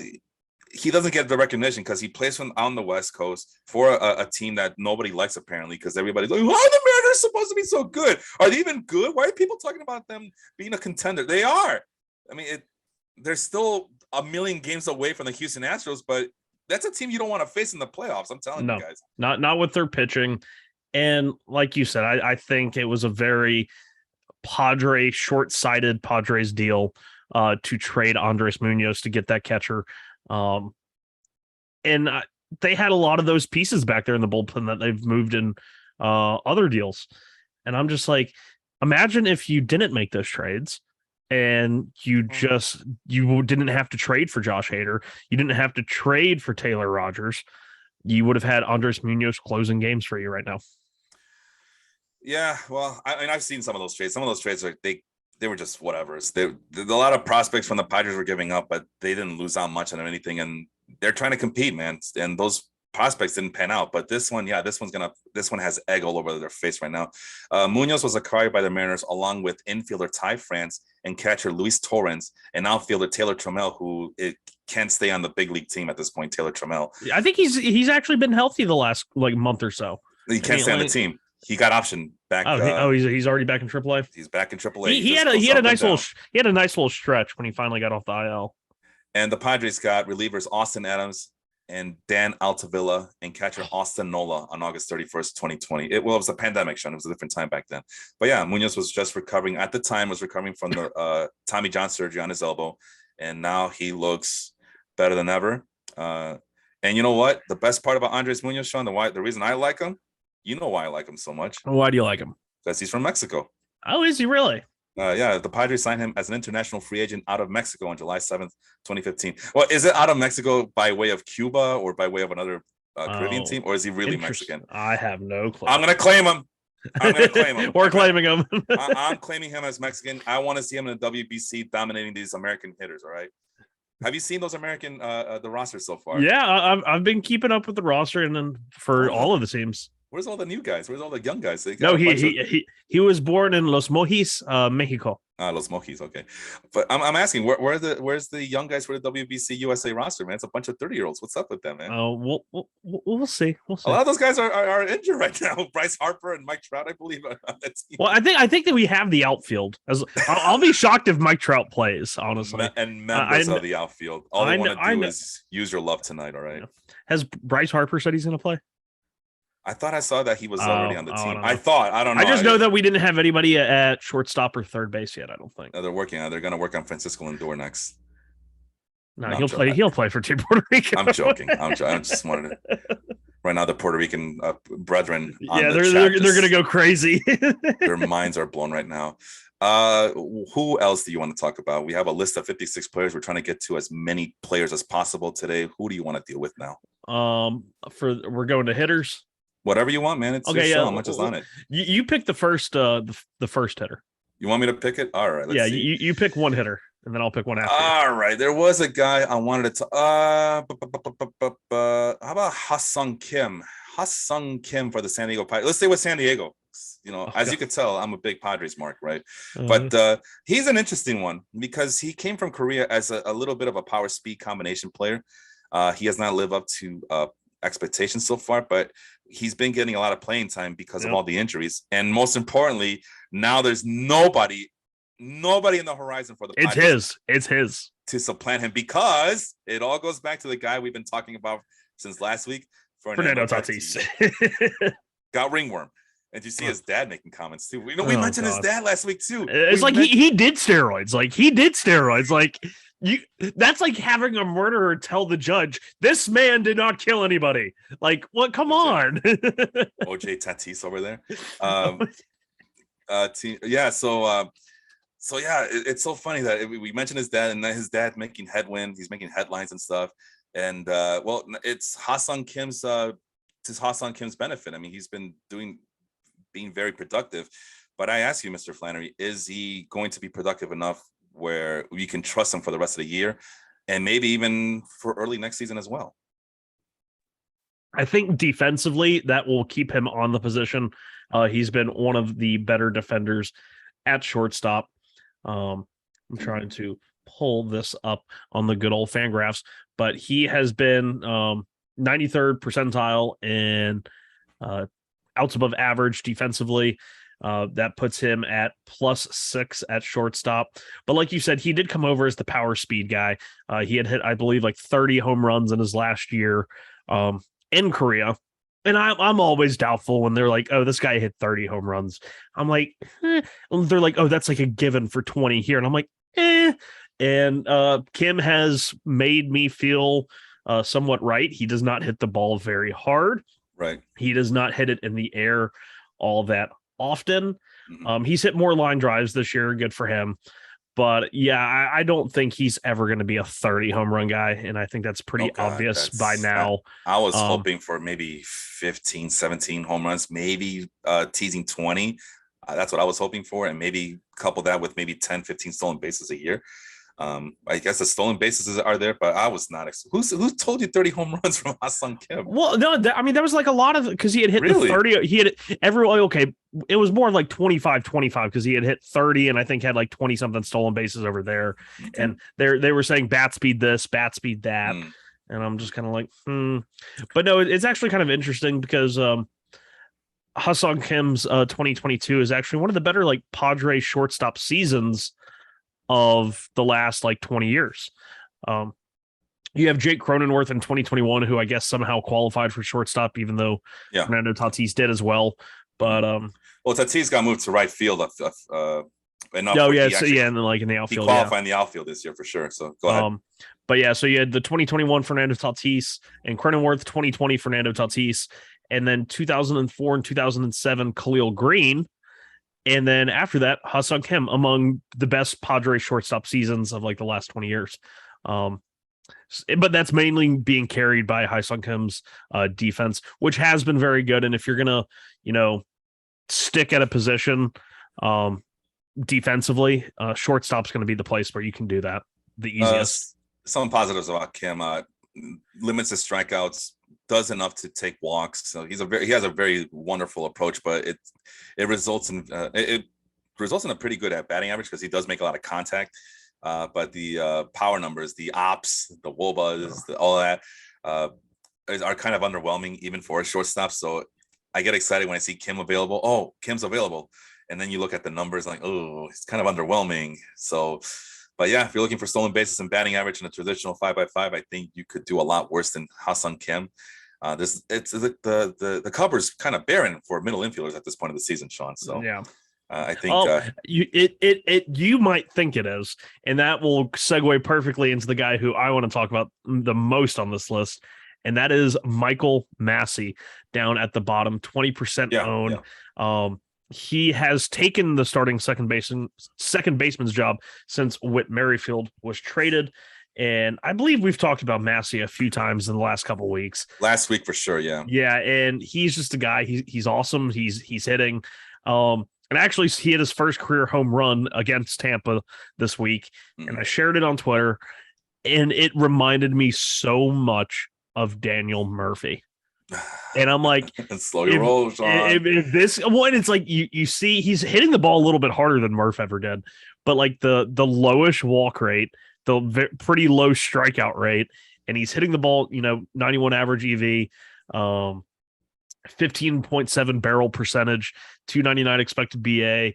he doesn't get the recognition because he plays on the West Coast for a team that nobody likes, apparently, because everybody's like, why are the Mariners supposed to be so good? Are they even good? Why are people talking about them being a contender? They are. I mean, they're still a million games away from the Houston Astros, but that's a team you don't want to face in the playoffs. I'm telling you guys. Not with their pitching. And like you said, I think it was a very short-sighted Padres deal to trade Andres Munoz to get that catcher. And they had a lot of those pieces back there in the bullpen that they've moved in other deals. And I'm just like, imagine if you didn't make those trades and you didn't have to trade for Josh Hader. You didn't have to trade for Taylor Rogers. You would have had Andres Munoz closing games for you right now. Yeah, well, I've seen some of those trades. Some of those trades they were just whatever. A lot of prospects from the Padres were giving up, but they didn't lose out much on anything, and they're trying to compete, man. And those prospects didn't pan out, but this one has egg all over their face right now. Munoz was acquired by the Mariners along with infielder Ty France and catcher Luis Torrens and outfielder Taylor Trammell, who can't stay on the big league team at this point. Taylor Trammell, I think he's actually been healthy the last month or so. He can't stay on the team. He got optioned back. He's already back in AAA. He's back in AAA. He had a nice little stretch when he finally got off the IL. And the Padres got relievers Austin Adams and Dan Altavilla and catcher Austin Nola on August 31st, 2020. It was a pandemic, Sean. It was a different time back then. But yeah, Munoz was just recovering at the time, from the Tommy John surgery on his elbow. And now he looks better than ever. And you know what? The best part about Andres Munoz, Sean, the reason I like him, you know why I like him so much. Why do you like him? Because he's from Mexico. Oh, is he really? Yeah, the Padres signed him as an international free agent out of Mexico on July 7th, 2015. Well, is it out of Mexico by way of Cuba or by way of another Caribbean team, or is he really Mexican? I have no clue. I'm going to claim him. We're claiming him. I'm claiming him as Mexican. I want to see him in the WBC dominating these American hitters, all right? Have you seen those American, the roster so far? Yeah, I've been keeping up with the roster and then for all of the teams. Where's all the new guys? Where's all the young guys? No, he was born in Los Mojis, Mexico. Los Mojis, okay. But I'm asking, where's the young guys for the WBC USA roster, man? It's a bunch of 30-years. What's up with them, man? We'll see. We'll see. A lot of those guys are injured right now. Bryce Harper and Mike Trout, I believe. On that team. Well, I think that we have the outfield. I'll be shocked if Mike Trout plays, honestly. And members of the outfield. All they want to do is use your love tonight, all right? Yeah. Has Bryce Harper said he's going to play? I thought I saw that he was already on the team. I don't know. I just know that we didn't have anybody at shortstop or third base yet. I don't think. No, they're working on. They're going to work on Francisco Lindor next. No, he'll play. He'll play for Team Puerto Rico. I'm joking. I just wanted to. Right now, the Puerto Rican brethren. They're going to go crazy. Their minds are blown right now. Who else do you want to talk about? We have a list of 56 players. We're trying to get to as many players as possible today. Who do you want to deal with now? We're going to hitters. Whatever you want, man. It's okay, your show. How much is on it? You pick the first the first hitter. You want me to pick it? All right. Let's see. You pick one hitter, and then I'll pick one after. All right. There was a guy I wanted to. How about Ha-Sung Kim? Ha-Sung Kim for the San Diego Padres. Let's stay with San Diego. As you could tell, I'm a big Padres mark, right? But he's an interesting one because he came from Korea as a little bit of a power speed combination player. He has not lived up to expectations so far, but he's been getting a lot of playing time because of all the injuries. And most importantly, now there's nobody in the horizon for the Padres. It's his to supplant him, because it all goes back to the guy we've been talking about since last week, Fernando Tatis. Got ringworm. And you see his dad making comments too. We mentioned his dad last week too. It's like he did steroids. Like he did steroids. Like that's like having a murderer tell the judge, this man did not kill anybody. Like, what? Come on. OJ Tatis over there. So yeah, it's so funny that we mentioned his dad, and his dad making headwind. He's making headlines and stuff. And well, it's Ha-Seong Kim's benefit. I mean, he's been being very productive. But I ask you, Mr. Flannery, is he going to be productive enough where we can trust him for the rest of the year, and maybe even for early next season as well? I think defensively that will keep him on the position. He's been one of the better defenders at shortstop. I'm trying to pull this up on the good old Fangraphs, but he has been 93rd percentile in outs above average defensively. That puts him at +6 at shortstop. But like you said, he did come over as the power speed guy. He had hit, I believe, like 30 home runs in his last year in Korea. And I'm always doubtful when they're like, oh, this guy hit 30 home runs. I'm like, They're like, oh, that's like a given for 20 here. And I'm like, And Kim has made me feel somewhat right. He does not hit the ball very hard. Right. He does not hit it in the air all that often. He's hit more line drives this year. Good for him. But yeah, I don't think he's ever going to be a 30 home run guy. And I think that's pretty obvious by now. I was hoping for maybe 15, 17 home runs, maybe teasing 20. That's what I was hoping for. And maybe couple that with maybe 10, 15 stolen bases a year. I guess the stolen bases are there, but I was not. Who told you 30 home runs from Ha-Seong Kim? Well, no, I mean, there was like a lot of, because he had hit the 30. He had it was more like 25 because he had hit 30 and I think had like 20 something stolen bases over there. Okay. And they were saying bat speed this, bat speed that. And I'm just kind of like, But no, it's actually kind of interesting because Ha-Seong Kim's 2022 is actually one of the better like Padre shortstop seasons of the last like 20 years. You have Jake Cronenworth in 2021, who I guess somehow qualified for shortstop, even though Fernando Tatis did as well. But well, Tatis got moved to right field. And then like in the outfield, he qualified in the outfield this year for sure. So go ahead. But yeah, so you had the 2021 Fernando Tatis and Cronenworth, 2020 Fernando Tatis, and then 2004 and 2007 Khalil Green. And then after that, Ha-Seong Kim, among the best Padre shortstop seasons of like the last 20 years. But that's mainly being carried by Ha-Seong Kim's defense, which has been very good. And if you're going to, stick at a position defensively, shortstop's going to be the place where you can do that the easiest. Some positives about Kim, limits his strikeouts, does enough to take walks. So he has a very wonderful approach, but it results in a pretty good at batting average because he does make a lot of contact. But the power numbers, the ops, the wOBAs, all that are kind of underwhelming even for a shortstop. So I get excited when I see Kim available. Oh, Kim's available. And then you look at the numbers like, oh, it's kind of underwhelming. So, but yeah, if you're looking for stolen bases and batting average in a traditional 5x5, I think you could do a lot worse than Ha-Seong Kim. The cover's kind of barren for middle infielders at this point of the season, Sean. So yeah, I think you might think it is, and that will segue perfectly into the guy who I want to talk about the most on this list, and that is Michael Massey down at the bottom, 20% owned. Yeah. He has taken the starting second baseman's job since Whit Merrifield was traded. And I believe we've talked about Massey a few times in the last couple of weeks. Last week for sure, yeah. Yeah, and he's just a guy. He's awesome. He's hitting. And actually, he had his first career home run against Tampa this week. And I shared it on Twitter, and it reminded me so much of Daniel Murphy. And I'm like, slow your roll, Sean. If this one, it's like you see he's hitting the ball a little bit harder than Murph ever did, but like the lowish walk rate, the pretty low strikeout rate, and he's hitting the ball, 91 average EV, 15.7 barrel percentage, 299 expected BA,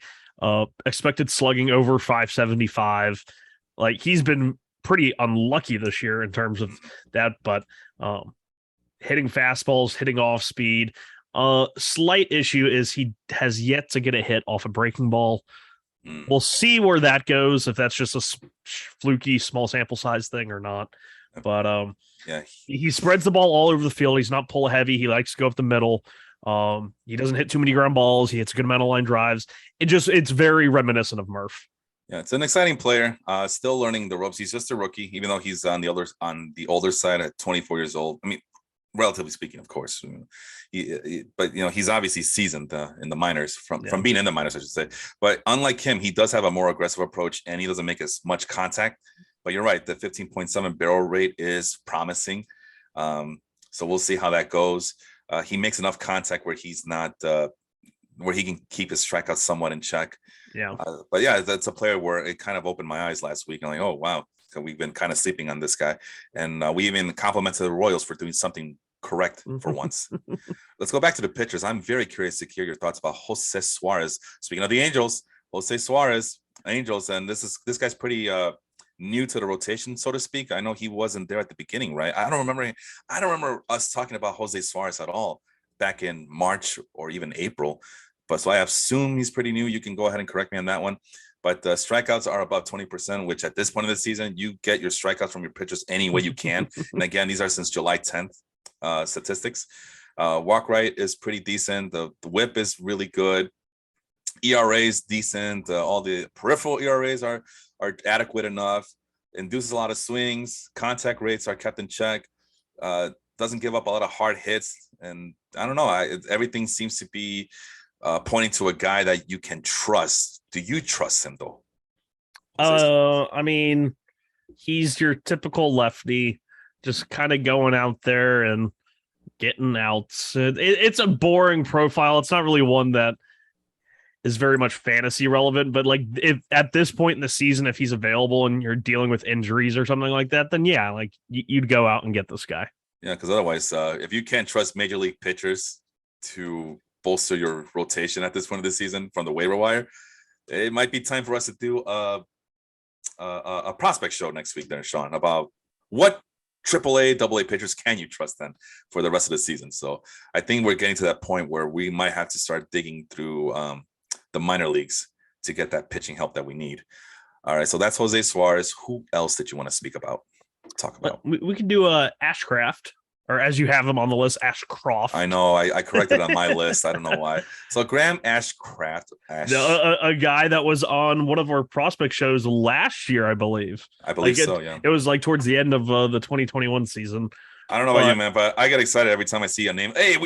expected slugging over 575. Like, he's been pretty unlucky this year in terms of that, but hitting fastballs, hitting off speed. Slight issue is he has yet to get a hit off a breaking ball. We'll see where that goes, if that's just a fluky small sample size thing or not. But yeah, he spreads the ball all over the field. He's not pull heavy. He likes to go up the middle. He doesn't hit too many ground balls. He hits a good amount of line drives. It's very reminiscent of Murph. Yeah, it's an exciting player. Still learning the ropes. He's just a rookie, even though he's on the older side at 24 years old. I mean, relatively speaking, of course. But he's obviously seasoned in the minors from being in the minors, I should say. But unlike him, he does have a more aggressive approach, and he doesn't make as much contact. But you're right, the 15.7 barrel rate is promising. So we'll see how that goes. He makes enough contact where he's not where he can keep his strikeouts somewhat in check. Yeah. But yeah, that's a player where it kind of opened my eyes last week. I'm like, oh wow, so we've been kind of sleeping on this guy, and we even complimented the Royals for doing something correct for once. Let's go back to the pitchers. I'm very curious to hear your thoughts about Jose Suarez. Speaking of the Angels, Jose Suarez, Angels, and this guy's pretty new to the rotation, so to speak. I know he wasn't there at the beginning, right? I don't remember us talking about Jose Suarez at all back in March or even April. But so I assume he's pretty new. You can go ahead and correct me on that one. But strikeouts are about 20%, which at this point of the season, you get your strikeouts from your pitchers any way you can. And again, these are since July 10th statistics. Walk rate is pretty decent. The whip is really good. ERA is decent. All the peripheral ERAs are adequate enough. Induces a lot of swings. Contact rates are kept in check. Doesn't give up a lot of hard hits. And I don't know. Everything seems to be pointing to a guy that you can trust. Do you trust him though? I mean, he's your typical lefty, just kind of going out there and getting outs. It's a boring profile. It's not really one that is very much fantasy relevant, but like, if at this point in the season, if he's available and you're dealing with injuries or something like that, then yeah, like you'd go out and get this guy. Yeah, because otherwise, if you can't trust major league pitchers to bolster your rotation at this point of the season from the waiver wire, it might be time for us to do a prospect show next week there, Sean, about what AAA, AA pitchers can you trust then for the rest of the season. So I think we're getting to that point where we might have to start digging through the minor leagues to get that pitching help that we need. All right, so that's Jose Suarez. Who else did you want to talk about? We could do Ashcraft, or as you have him on the list, Ashcroft. I know, I corrected on my list. I don't know why. So Graham Ashcraft, a guy that was on one of our prospect shows last year, I believe. So, yeah. It was like towards the end of the 2021 season. I don't know about you, man, but I get excited every time I see a name. Hey,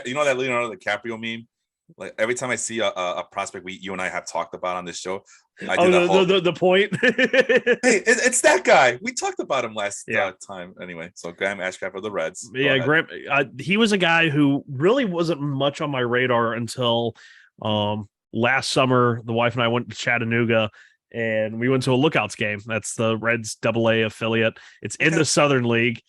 you know that Leonardo DiCaprio meme? Like every time I see a prospect you and I have talked about on this show, I do the point. Hey, it's that guy. We talked about him last time. Anyway, so Graham Ashcraft of the Reds. Yeah, Graham. He was a guy who really wasn't much on my radar until last summer. The wife and I went to Chattanooga, and we went to a Lookouts game. That's the Reds AA affiliate. It's in the Southern League,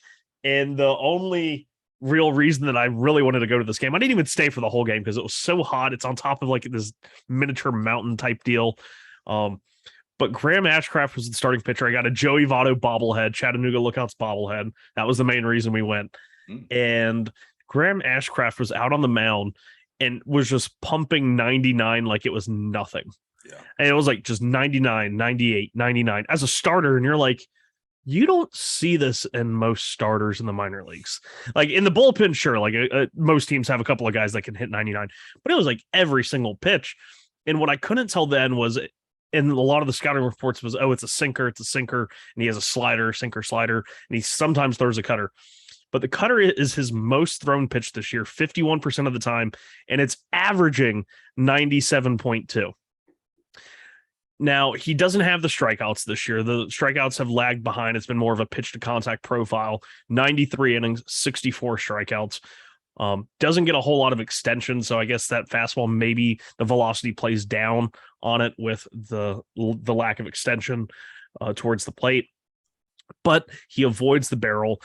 and the only real reason that I really wanted to go to this game, I didn't even stay for the whole game because it was so hot. It's on top of like this miniature mountain type deal. But Graham Ashcraft was the starting pitcher. I got a Joey Votto bobblehead, Chattanooga Lookouts bobblehead. That was the main reason we went. And Graham Ashcraft was out on the mound and was just pumping 99 like it was nothing. Yeah. And it was like just 99, 98, 99 as a starter. And you're like, you don't see this in most starters in the minor leagues. Like in the bullpen, sure, like most teams have a couple of guys that can hit 99, but it was like every single pitch. And what I couldn't tell then was, and a lot of the scouting reports was, it's a sinker, and he has a sinker slider, and he sometimes throws a cutter. But the cutter is his most thrown pitch this year, 51% of the time, and it's averaging 97.2. Now, he doesn't have the strikeouts this year. The strikeouts have lagged behind. It's been more of a pitch to contact profile. 93 innings, 64 strikeouts. Doesn't get a whole lot of extension, so I guess that fastball, maybe the velocity plays down on it with the lack of extension towards the plate. but he avoids the barrel.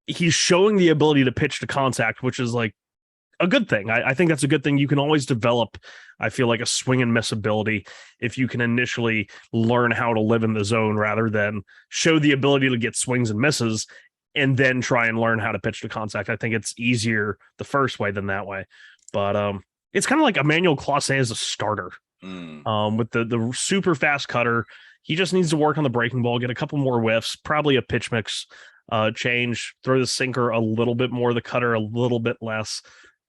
He's showing the ability to pitch to contact, which is like a good thing. I think that's a good thing. You can always develop, I feel like, a swing and miss ability if you can initially learn how to live in the zone rather than show the ability to get swings and misses and then try and learn how to pitch to contact. I think it's easier the first way than that way. But it's kind of like Emmanuel Clase as a starter. With the super fast cutter. He just needs to work on the breaking ball, get a couple more whiffs, probably a pitch mix change, throw the sinker a little bit more, the cutter a little bit less.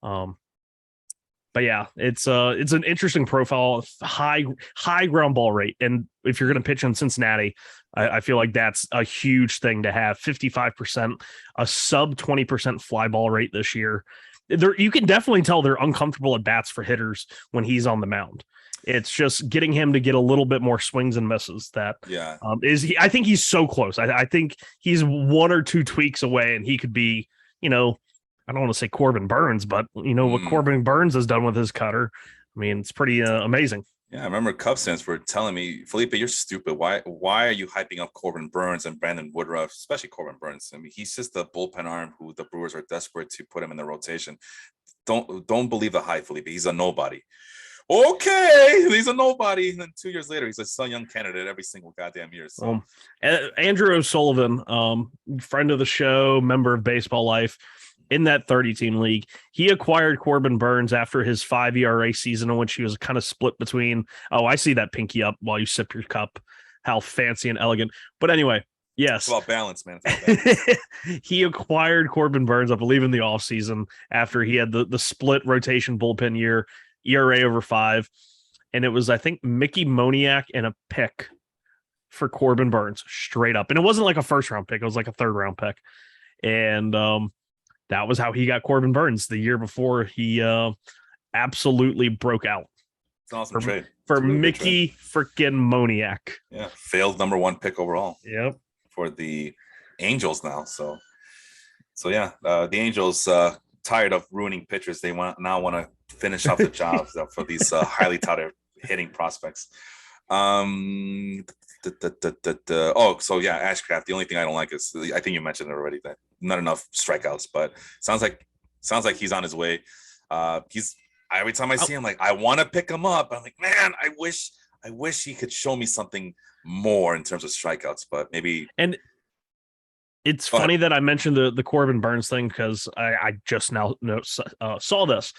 But yeah, it's an interesting profile, high ground ball rate. And if you're going to pitch in Cincinnati, I feel like that's a huge thing to have. 55%, a sub 20% fly ball rate this year. You can definitely tell they're uncomfortable at bats for hitters when he's on the mound. It's just getting him to get a little bit more swings and misses. That I think he's so close. I think he's one or two tweaks away, and he could be, I don't want to say Corbin Burns, but what Corbin Burns has done with his cutter. I mean, it's pretty amazing. Yeah, I remember Cubs fans were telling me, Felipe, you're stupid. Why are you hyping up Corbin Burns and Brandon Woodruff, especially Corbin Burns? I mean, he's just the bullpen arm who the Brewers are desperate to put him in the rotation. Don't believe the hype, Felipe. He's a nobody. Okay, he's a nobody. And then 2 years later, he's a Cy Young candidate every single goddamn year. So Andrew O'Sullivan, friend of the show, member of Baseball Life, in that 30-team league, he acquired Corbin Burns after his 5 ERA season, in which he was kind of split between, I see that pinky up while you sip your cup. How fancy and elegant. But anyway, yes. It's about balance, man. It's about balance. He acquired Corbin Burns, I believe, in the offseason after he had the split rotation bullpen year, ERA over 5. And it was, I think, Mickey Moniak and a pick for Corbin Burns, straight up. And it wasn't like a first-round pick. It was like a third-round pick. And that was how he got Corbin Burns the year before he absolutely broke out. It's an awesome trade. For Mickey freaking Moniak. Yeah, failed number 1 pick overall. Yep. For the Angels now. So yeah, the Angels tired of ruining pitchers. They now want to finish off the jobs for these highly touted hitting prospects. So yeah, Ashcraft. The only thing I don't like is, I think you mentioned it already, that not enough strikeouts, but sounds like he's on his way. Every time I see him, like, I want to pick him up. I'm like, man, I wish he could show me something more in terms of strikeouts, but maybe. And it's funny that I mentioned the Corbin Burns thing, because I just now saw this.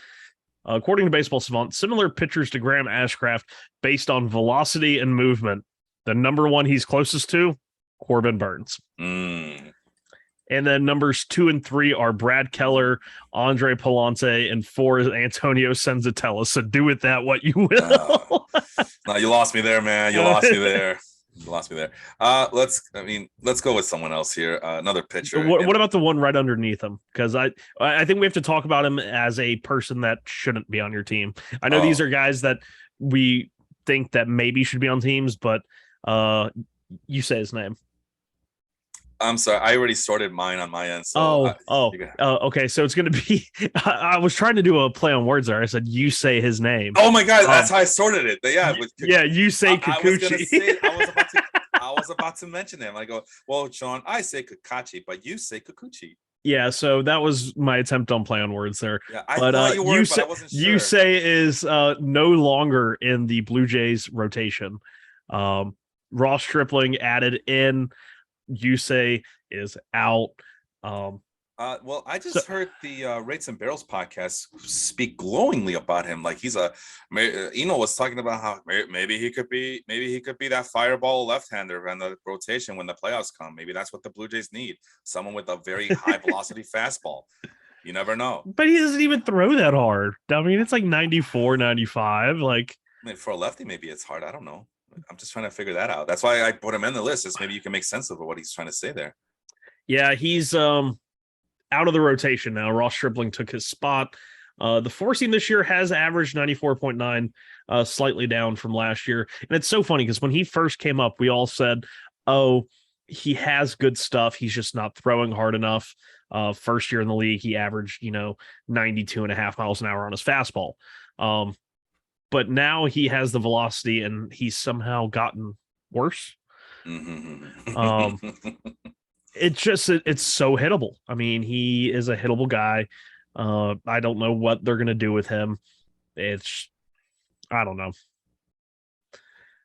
According to Baseball Savant, similar pitchers to Graham Ashcraft based on velocity and movement. The number 1 he's closest to, Corbin Burns. And then numbers 2 and 3 are Brad Keller, Andre Palante, and 4 is Antonio Senzatella. So do with that what you will. No, you lost me there, man. You lost me there. Let's go with someone else here. Another pitcher. What about the one right underneath him? Because I think we have to talk about him as a person that shouldn't be on your team. I know these are guys that we think that maybe should be on teams, but you say his name. I'm sorry, I already sorted mine on my end. So okay. So it's going to be. I was trying to do a play on words there. I said you say his name. Oh my god, that's how I sorted it. You say Kikuchi. I was about to mention him. I go, well, Sean, I say Kakachi, but you say Kikuchi. Yeah, so that was my attempt on play on words there. Yeah, I thought you were, but I wasn't sure. You say is no longer in the Blue Jays rotation. Ross Stripling added in. Yusei is out. Well, I just heard the Rates and Barrels podcast speak glowingly about him. Like Eno was talking about how maybe he could be that fireball left-hander in the rotation when the playoffs come. Maybe that's what the Blue Jays need. Someone with a very high velocity fastball. You never know. But he doesn't even throw that hard. I mean, it's like 94, 95. Like, I mean, for a lefty, maybe it's hard. I don't know. I'm just trying to figure that out. That's why I put him in the list. Is maybe you can make sense of what he's trying to say there. Yeah, he's out of the rotation now. Ross Stripling took his spot. The 4-seam this year has averaged 94.9, slightly down from last year. And it's so funny because when he first came up, we all said, oh, he has good stuff. He's just not throwing hard enough. First year in the league, he averaged, 92.5 miles an hour on his fastball. But now he has the velocity and he's somehow gotten worse. it's so hittable. I mean, he is a hittable guy. I don't know what they're gonna do with him. I don't know.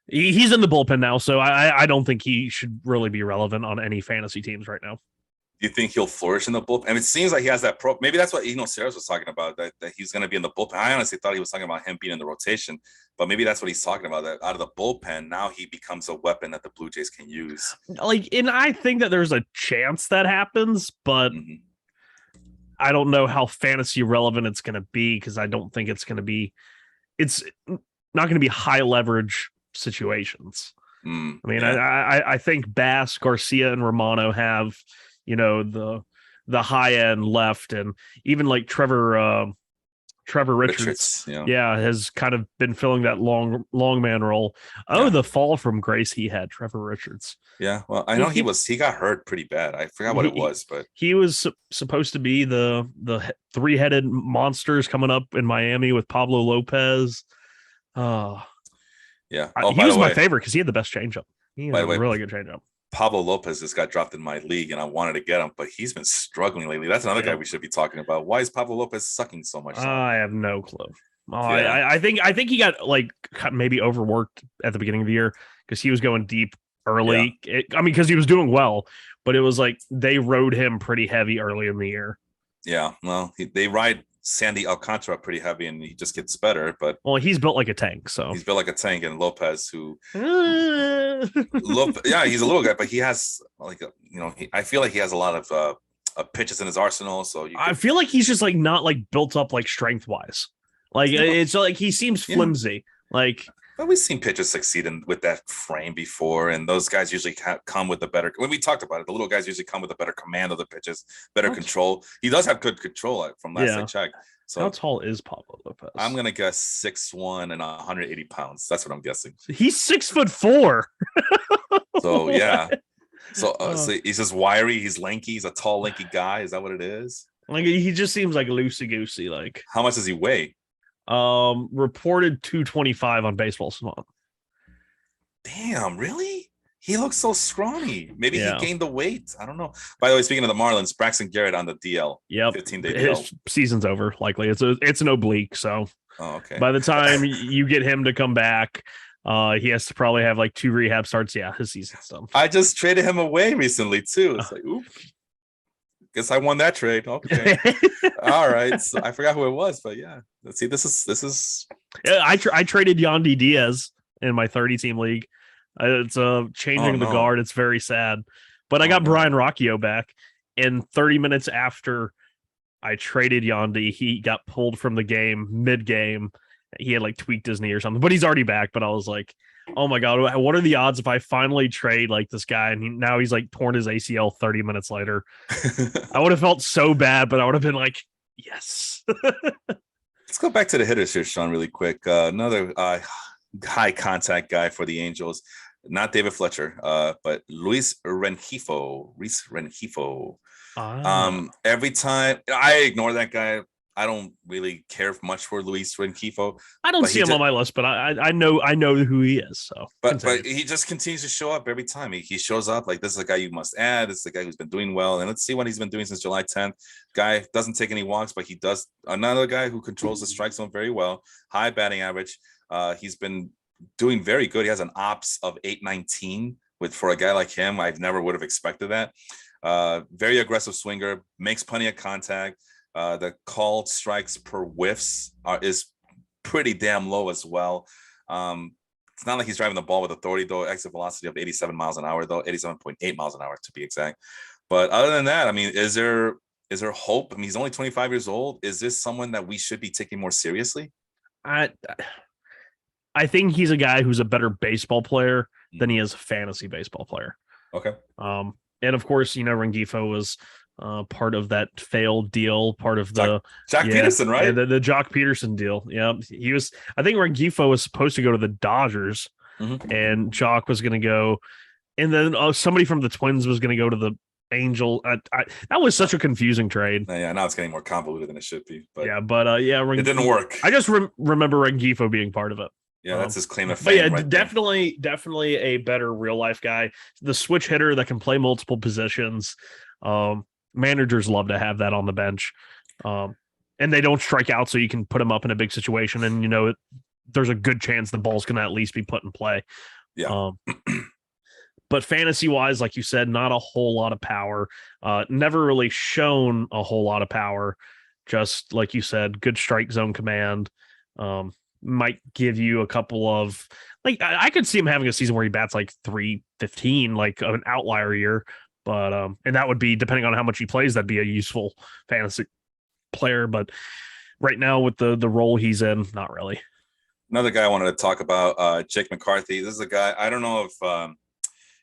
He's in the bullpen now, so I don't think he should really be relevant on any fantasy teams right now. Do you think he'll flourish in the bullpen? I mean, it seems like he has that pro. Maybe that's what Sears was talking about, that he's going to be in the bullpen. I honestly thought he was talking about him being in the rotation, but maybe that's what he's talking about, that out of the bullpen, now he becomes a weapon that the Blue Jays can use. And I think that there's a chance that happens, but I don't know how fantasy relevant it's going to be, because I don't think it's not going to be high leverage situations. I mean, I think Bass, Garcia, and Romano have, the high end left, and even like Trevor Richards has kind of been filling that long man role. The fall from grace he had, Trevor Richards. Yeah, well, I know he got hurt pretty bad. I forgot what it was, but he was supposed to be the three-headed monsters coming up in Miami with Pablo Lopez. Yeah. He was my favorite because he had the best changeup. He had a really good changeup. Pablo Lopez just got dropped in my league, and I wanted to get him, but he's been struggling lately. That's another guy we should be talking about. Why is Pablo Lopez sucking so much? I have no clue. I think he got maybe overworked at the beginning of the year because he was going deep early. Because he was doing well, but it was like they rode him pretty heavy early in the year. Yeah, well, they ride Sandy Alcantara pretty heavy, and he just gets better. But he's built like a tank. So he's built like a tank, and Lopez, who, he's a little guy, but he has I feel like he has a lot of pitches in his arsenal. So I feel like he's just not built up strength wise. It's like he seems flimsy. But we've seen pitchers succeed with that frame before, and those guys usually come with a better. When we talked about it, the little guys usually come with a better command of the pitches, better control. He does have good control from last I checked. So how tall is Pablo Lopez? I'm gonna guess 6'1" and 180 pounds. That's what I'm guessing. He's 6'4". So yeah. So he's just wiry. He's lanky. He's a tall, lanky guy. Is that what it is? He just seems loosey goosey. How much does he weigh? Reported 225 on Baseball Savant. Damn, really? He looks so scrawny. Maybe he gained the weight. I don't know. By the way, speaking of the Marlins, Braxton Garrett on the DL. Yep. 15-day DL. His season's over, likely. It's an oblique, so okay. By the time you get him to come back, he has to probably have 2 rehab starts. Yeah, his season's done. I just traded him away recently too. It's oop. Guess I won that trade. Okay. All right. So I forgot who it was, but yeah. Let's see. This is. Yeah, I traded Yandy Diaz in my 30-team league. It's changing the guard. It's very sad, but I got Brian Rocchio back, and 30 minutes after I traded Yandy, he got pulled from the game mid-game. He had tweaked his knee or something, but he's already back. But I was like, oh my God, what are the odds if I finally trade this guy and now he's torn his ACL 30 minutes later? I would have felt so bad, but I would have been yes. Let's go back to the hitters here, Sean, really quick. Another high contact guy for the Angels, not David Fletcher, but Luis Rengifo. Every time I ignore that guy. I don't really care much for Luis Rengifo. I don't see him on my list, but I know who he is. So, but he just continues to show up every time. He shows up this is a guy you must add. This is a guy who's been doing well, and let's see what he's been doing since July 10th. Guy doesn't take any walks, but he does. Another guy who controls the strike zone very well. High batting average. He's been doing very good. He has an ops of 819. For a guy like him, I never would have expected that. Very aggressive swinger, makes plenty of contact. The called strikes per whiffs is pretty damn low as well. It's not like he's driving the ball with authority, though. Exit velocity of 87 miles an hour, though 87.8 miles an hour to be exact. But other than that, I mean, is there hope? I mean, he's only 25 years old. Is this someone that we should be taking more seriously? I think he's a guy who's a better baseball player than he is a fantasy baseball player. Okay. And of course, Rengifo was part of that failed deal, part of the Jock Peterson, right? The Jock Peterson deal. Yeah, he was. I think Rengifo was supposed to go to the Dodgers, and Jock was going to go, and then somebody from the Twins was going to go to the Angel. That was such a confusing trade. Yeah, now it's getting more convoluted than it should be. But it didn't work. I just remember Rengifo being part of it. Yeah, that's his claim to But yeah, fame right there. definitely a better real life guy. The switch hitter that can play multiple positions. Managers love to have that on the bench. And they don't strike out, so you can put him up in a big situation, and there's a good chance the ball's going to at least be put in play. Yeah. But fantasy wise, like you said, not a whole lot of power. Never really shown a whole lot of power. Just like you said, good strike zone command. Might give you a couple of like I could see him having a season where he bats like 315, like an outlier year. But and that would be depending on how much he plays, that'd be a useful fantasy player. But right now with the role he's in, not really. Another guy I wanted to talk about, Jake McCarthy. This is a guy, I don't know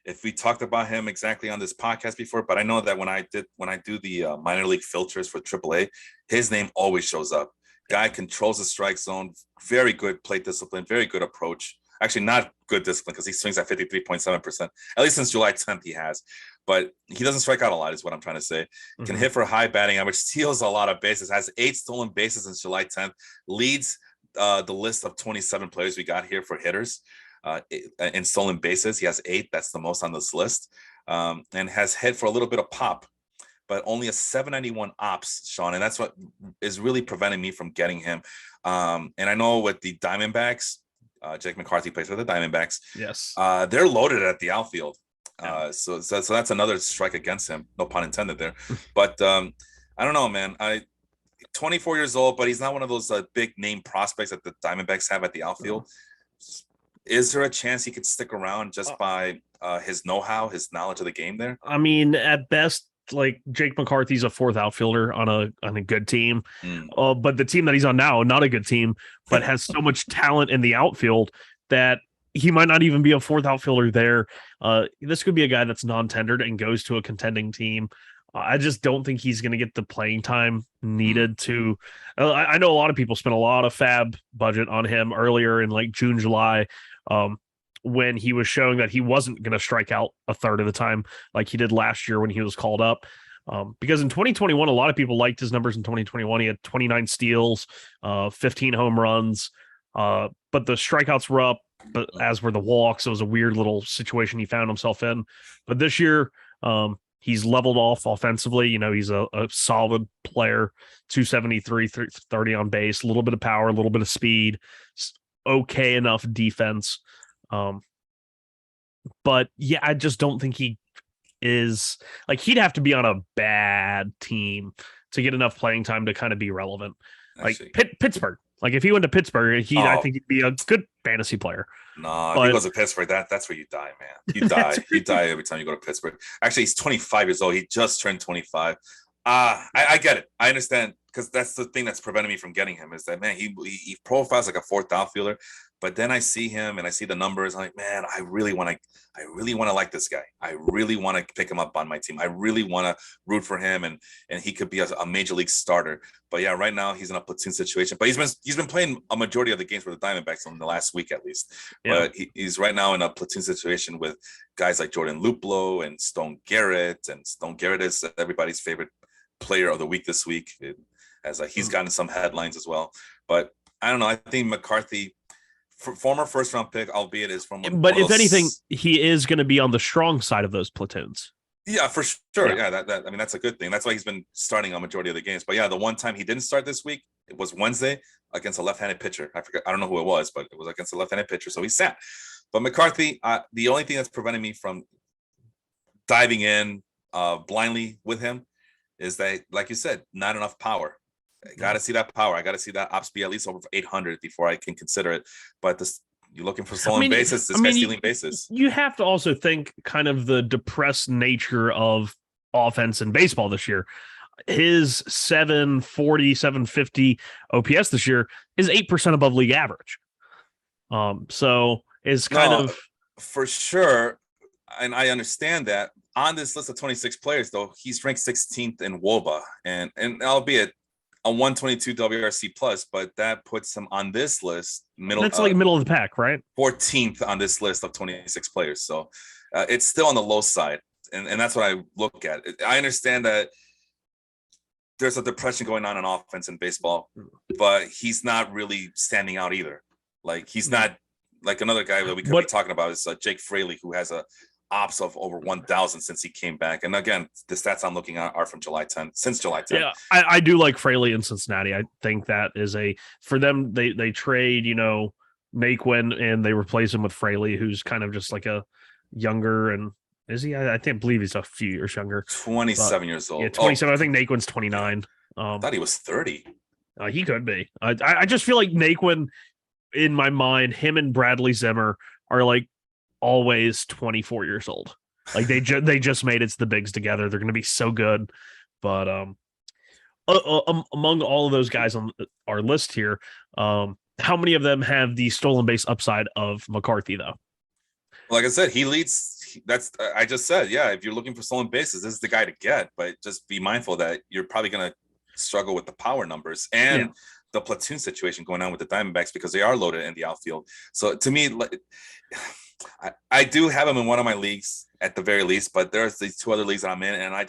if we talked about him exactly on this podcast before, but I know that when I do the minor league filters for AAA, his name always shows up. Guy controls the strike zone, very good plate discipline, very good approach. Actually, not good discipline because he swings at 53.7%. At least since July 10th, he has. But he doesn't strike out a lot, is what I'm trying to say. Can hit for a high batting average, steals a lot of bases, has 8 stolen bases since July 10th, leads the list of 27 players we got here for hitters in stolen bases. He has 8. That's the most on this list. And has hit for a little bit of pop, but only a 791 ops, Sean. And that's what is really preventing me from getting him. And I know with the Diamondbacks, Jake McCarthy plays for the Diamondbacks. Yes. They're loaded at the outfield. So that's another strike against him. No pun intended there. But I don't know, man. 24 years old, but he's not one of those big name prospects that the Diamondbacks have at the outfield. Is there a chance he could stick around just by his know-how, his knowledge of the game there? I mean, at best, like Jake McCarthy's a 4th outfielder on a good team. But the team that he's on now, not a good team, but has so much talent in the outfield that he might not even be a 4th outfielder there. This could be a guy that's non-tendered and goes to a contending team. I just don't think he's going to get the playing time needed to. I know a lot of people spent a lot of fab budget on him earlier in like June, July, when he was showing that he wasn't going to strike out a third of the time like he did last year when he was called up. Because in 2021, a lot of people liked his numbers in 2021. He had 29 steals, 15 home runs, but the strikeouts were up, but as were the walks. It was a weird little situation he found himself in. But this year, he's leveled off offensively. He's a solid player, 273, 30 on base, a little bit of power, a little bit of speed, okay enough defense. But yeah, I just don't think he is like he'd have to be on a bad team to get enough playing time to kind of be relevant. Like Pittsburgh. Like if he went to Pittsburgh, I think he'd be a good fantasy player. No, if he goes to Pittsburgh, that's where you die, man. You die. You die every time you go to Pittsburgh. Actually, he's 25 years old. He just turned 25. I get it. I understand because that's the thing that's preventing me from getting him is that, man, he profiles like a 4th outfielder, but then I see him and I see the numbers. I'm like, man, I really want to like this guy. I really want to pick him up on my team. I really want to root for him and he could be a major league starter. But yeah, right now he's in a platoon situation, but he's been playing a majority of the games for the Diamondbacks in the last week at least. Yeah. But he's right now in a platoon situation with guys like Jordan Luplow and Stone Garrett, and Stone Garrett is everybody's favorite player of the week this week, as he's gotten some headlines as well. But I don't know. I think McCarthy, former 1st round pick, albeit is from. But if anything, he is going to be on the strong side of those platoons. Yeah, for sure. Yeah, that I mean that's a good thing. That's why he's been starting on majority of the games. But yeah, the one time he didn't start this week, it was Wednesday against a left-handed pitcher. I forget. I don't know who it was, but it was against a left-handed pitcher, so he sat. But McCarthy, the only thing that's preventing me from diving in blindly with him is that, like you said, not enough power. I got to see that power. I got to see that ops be at least over 800 before I can consider it. But you're looking for stolen bases. This guy's stealing bases. You have to also think kind of the depressed nature of offense in baseball this year. His 740, 750 OPS this year is 8% above league average. So is kind of for sure. And I understand that. On this list of 26 players, though, he's ranked 16th in WOBA, and albeit a 122 WRC plus, but that puts him on this list middle. That's like middle of the pack, right? 14th on this list of 26 players. So it's still on the low side, and that's what I look at. I understand that there's a depression going on in offense in baseball, but he's not really standing out either. Like he's not like another guy that we could be talking about is Jake Fraley, who has a ops of over 1,000 since he came back. And again, the stats I'm looking at are from July 10th, since July 10th. Yeah, I do like Fraley in Cincinnati. I think that is for them, they trade, Naquin and they replace him with Fraley, who's kind of just like a younger, and is he? I can't believe he's a few years younger. 27 years old. Yeah, 27. I think Naquin's 29. I thought he was 30. He could be. I just feel like Naquin, in my mind, him and Bradley Zimmer are like always 24 years old. Like they just made It's the Bigs together. They're going to be so good. But among all of those guys on our list here, how many of them have the stolen base upside of McCarthy, though? Like I said, he leads. I just said, yeah, if you're looking for stolen bases, this is the guy to get. But just be mindful that you're probably going to struggle with the power numbers and the platoon situation going on with the Diamondbacks because they are loaded in the outfield. So to me, I do have him in one of my leagues at the very least, but there's these two other leagues that I'm in, and I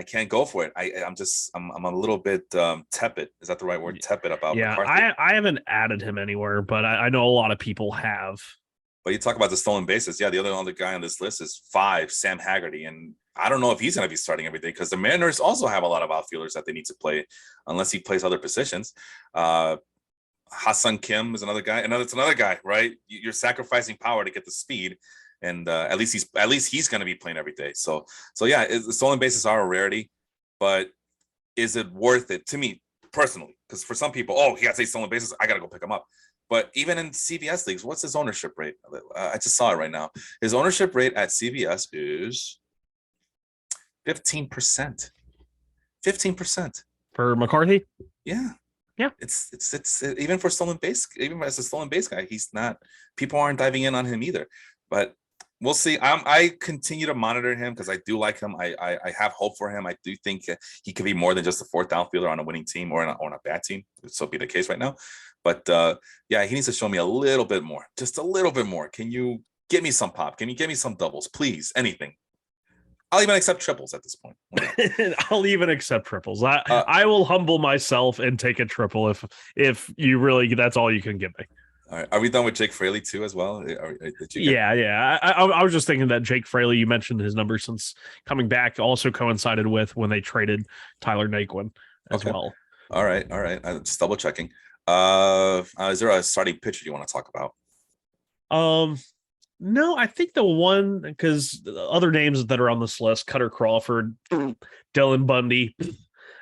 can't go for it. I'm a little bit tepid. Is that the right word? Tepid about McCarthy. I haven't added him anywhere, but I know a lot of people have. But you talk about the stolen bases. Yeah, the other guy on this list is 5, Sam Haggerty, and I don't know if he's going to be starting every day because the Mariners also have a lot of outfielders that they need to play unless he plays other positions. Ha-Seong Kim is another guy. It's another guy, right? You're sacrificing power to get the speed, and at least he's going to be playing every day. So yeah, the stolen bases are a rarity, but is it worth it to me personally? Because for some people, he got 8 stolen bases, I got to go pick him up. But even in CBS leagues, what's his ownership rate? I just saw it right now. His ownership rate at CBS is 15%. 15% for McCarthy. Yeah. It's even for stolen base, even as a stolen base guy, he's not. People aren't diving in on him either. But we'll see. I continue to monitor him because I do like him. I have hope for him. I do think he could be more than just a 4th outfielder on a winning team or on a bad team. So be the case right now. But he needs to show me a little bit more, just a little bit more. Can you give me some pop? Can you give me some doubles, please? Anything. I'll even accept triples at this point. I'll even accept triples. I will humble myself and take a triple if you really, that's all you can give me. All right. Are we done with Jake Fraley too as well? Yeah. I was just thinking that Jake Fraley, you mentioned his numbers since coming back, also coincided with when they traded Tyler Naquin as well. All right. I'm just double checking. Is there a starting pitcher you want to talk about? No, I think the one, because the other names that are on this list, Cutter Crawford, Dylan Bundy,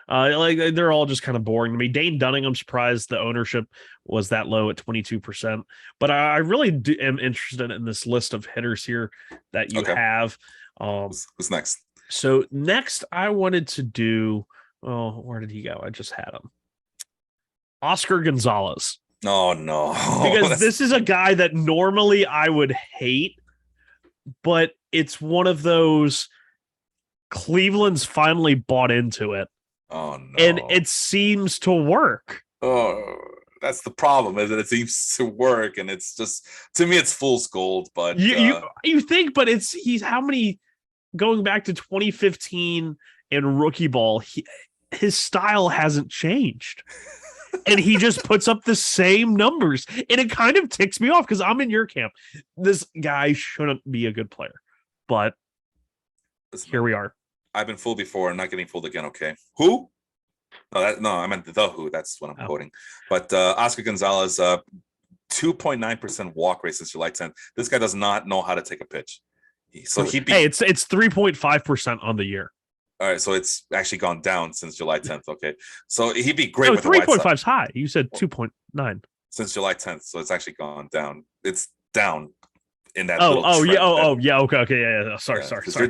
they're all just kind of boring to me. Dane Dunning, I'm surprised the ownership was that low at 22%. But I really am interested in this list of hitters here that you have. Who's next? So next, I wanted to do. Where did he go? I just had him. Oscar Gonzalez. Oh, no. Because this is a guy that normally I would hate, but it's one of those Cleveland's finally bought into it. Oh, no. And it seems to work. Oh, that's the problem, is that it seems to work, and it's just, to me, it's fool's gold. But you think, but he's how many, going back to 2015 and rookie ball, his style hasn't changed. And he just puts up the same numbers. And it kind of ticks me off because I'm in your camp. This guy shouldn't be a good player. But here we are. I've been fooled before. I'm not getting fooled again, okay? Who? No, I meant the Who. That's what I'm quoting. But Oscar Gonzalez, 2.9% walk rate since July 10th. This guy does not know how to take a pitch. So it's 3.5% on the year. All right, so it's actually gone down since July 10th. Okay, so he'd be great with 3.5 is high. You said 2.9 since July 10th, so it's actually gone down. It's down in that. Okay. Yeah. Sorry.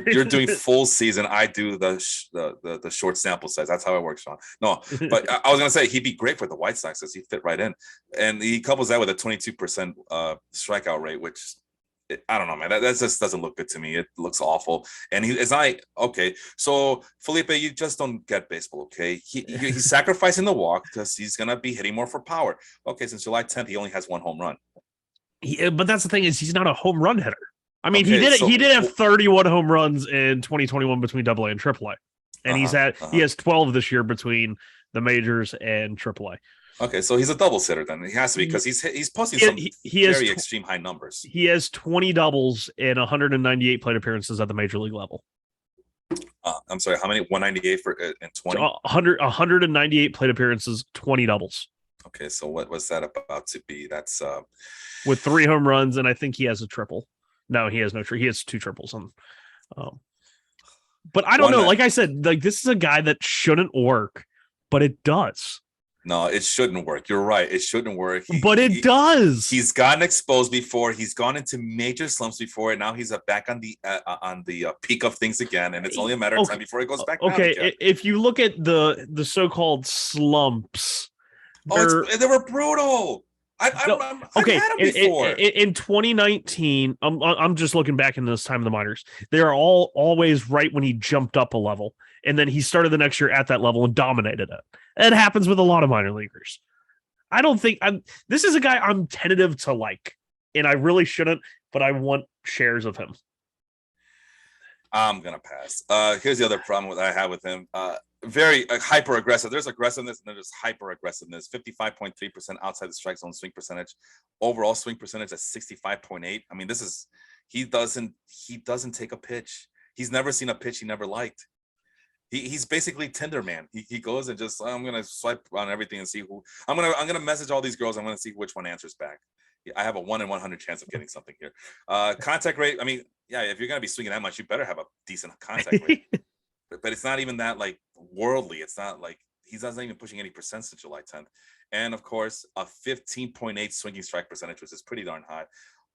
You're doing full season. I do the short sample size. That's how it works, Sean. No, but I was gonna say he'd be great for the White Sox as he fit right in, and he couples that with a 22% strikeout rate, which. I don't know, man. That just doesn't look good to me. It looks awful. And okay. So Felipe, you just don't get baseball, okay? He's sacrificing the walk because he's gonna be hitting more for power. Okay, since July 10th, he only has 1 home run. But that's the thing is he's not a home run hitter. I mean, he did have 31 home runs in 2021 between AA and AAA, and he has 12 this year between the majors and AAA. Okay, so he's a double sitter then. He has to be because he's posting some very extreme high numbers. He has 20 doubles in 198 plate appearances at the major league level. I'm sorry, how many? 198 for and 20? 198 plate appearances, 20 doubles. Okay, so what was that about to be? That's with 3 home runs, and I think he has a triple. No, he has no triple. He has 2 triples on. But I don't know. Like I said, like this is a guy that shouldn't work, but it does. No, it shouldn't work. You're right. It shouldn't work. But it does. He's gotten exposed before. He's gone into major slumps before, and now he's back on the peak of things again. And it's only a matter of time before it goes back down again. If you look at the so-called slumps, they were brutal. I've had them before. In 2019, I'm just looking back in this time of the minors. They are always right when he jumped up a level, and then he started the next year at that level and dominated it. It happens with a lot of minor leaguers. I don't think this is a guy I'm tentative to like, and I really shouldn't, but I want shares of him. I'm gonna pass. Here's the other problem that I have with him. Very hyper aggressive. There's aggressiveness and then there's hyper aggressiveness. 55.3% outside the strike zone swing percentage. Overall swing percentage at 65.8. I mean, he doesn't take a pitch. He's never seen a pitch he never liked. He's basically Tinder man. He goes and just, I'm gonna swipe on everything and see who I'm gonna message all these girls. I'm gonna see which one answers back. I have a 1 in 100 chance of getting something here. Contact rate. I mean, yeah, if you're gonna be swinging that much, you better have a decent contact rate. But it's not even that like worldly. It's not like he's not even pushing any percent since July 10th. And of course, a 15.8 swinging strike percentage, which is pretty darn high.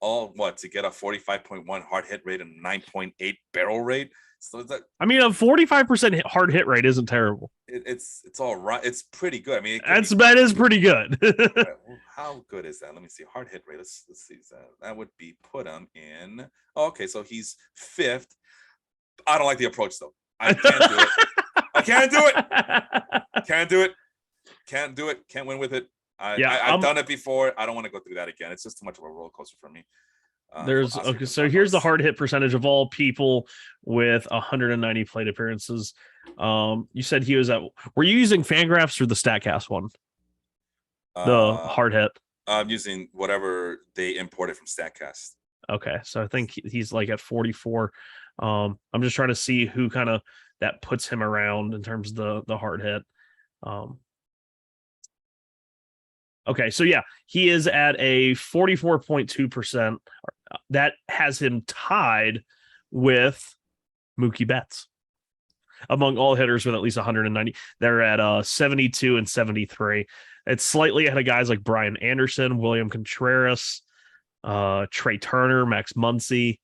All to get a 45.1 hard hit rate and 9.8 barrel rate. So that, I mean, a 45% hard hit rate isn't terrible. It's all right. It's pretty good. I mean, that is pretty good. Right, well, how good is that? Let me see. Hard hit rate. Let's see. That would be put him in. Oh, okay, so he's 5th. I don't like the approach though. I can't do it. I can't do it. Can't do it. Can't do it. Can't win with it. I've done it before. I don't want to go through that again. It's just too much of a roller coaster for me. So here's the hard hit percentage of all people with 190 plate appearances. You said he was were you using Fangraphs or the Statcast one? The hard hit. I'm using whatever they imported from Statcast. Okay, so I think he's like at 44. I'm just trying to see who kind of that puts him around in terms of the hard hit. Okay, so yeah, he is at a 44.2%. That has him tied with Mookie Betts among all hitters with at least 190. They're at 72 and 73. It's slightly ahead of guys like Brian Anderson, William Contreras, Trey Turner, Max Muncy.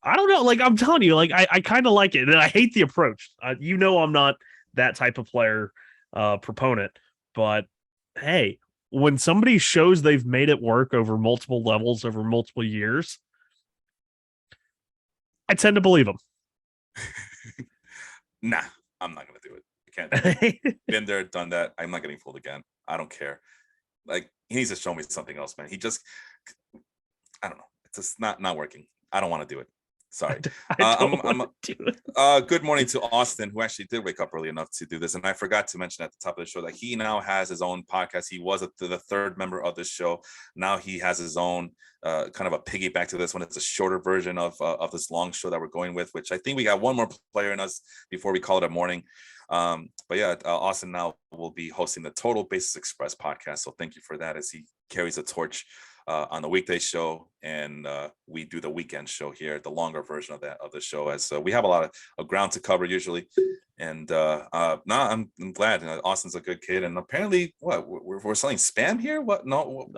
I don't know. Like I'm telling you, like I kind of like it, and I hate the approach. I'm not that type of player proponent, but hey, when somebody shows they've made it work over multiple levels over multiple years, I tend to believe them. Nah, I'm not gonna do it. I can't do it. Been there, done that. I'm not getting fooled again. I don't care. Like he needs to show me something else, man. I don't know. It's just not working. I don't want to do it. Sorry. Good morning to Austin, who actually did wake up early enough to do this. And I forgot to mention at the top of the show that he now has his own podcast. He was the third member of this show. Now he has his own kind of a piggyback to this one. It's a shorter version of this long show that we're going with, which I think we got one more player in us before we call it a morning. But yeah, Austin now will be hosting the Total Basis Express podcast. So thank you for that as he carries a torch on the weekday show, and we do the weekend show here, the longer version of the show, as we have a lot of ground to cover usually. And I'm glad. Austin's a good kid, and apparently, we're selling spam here? What? No,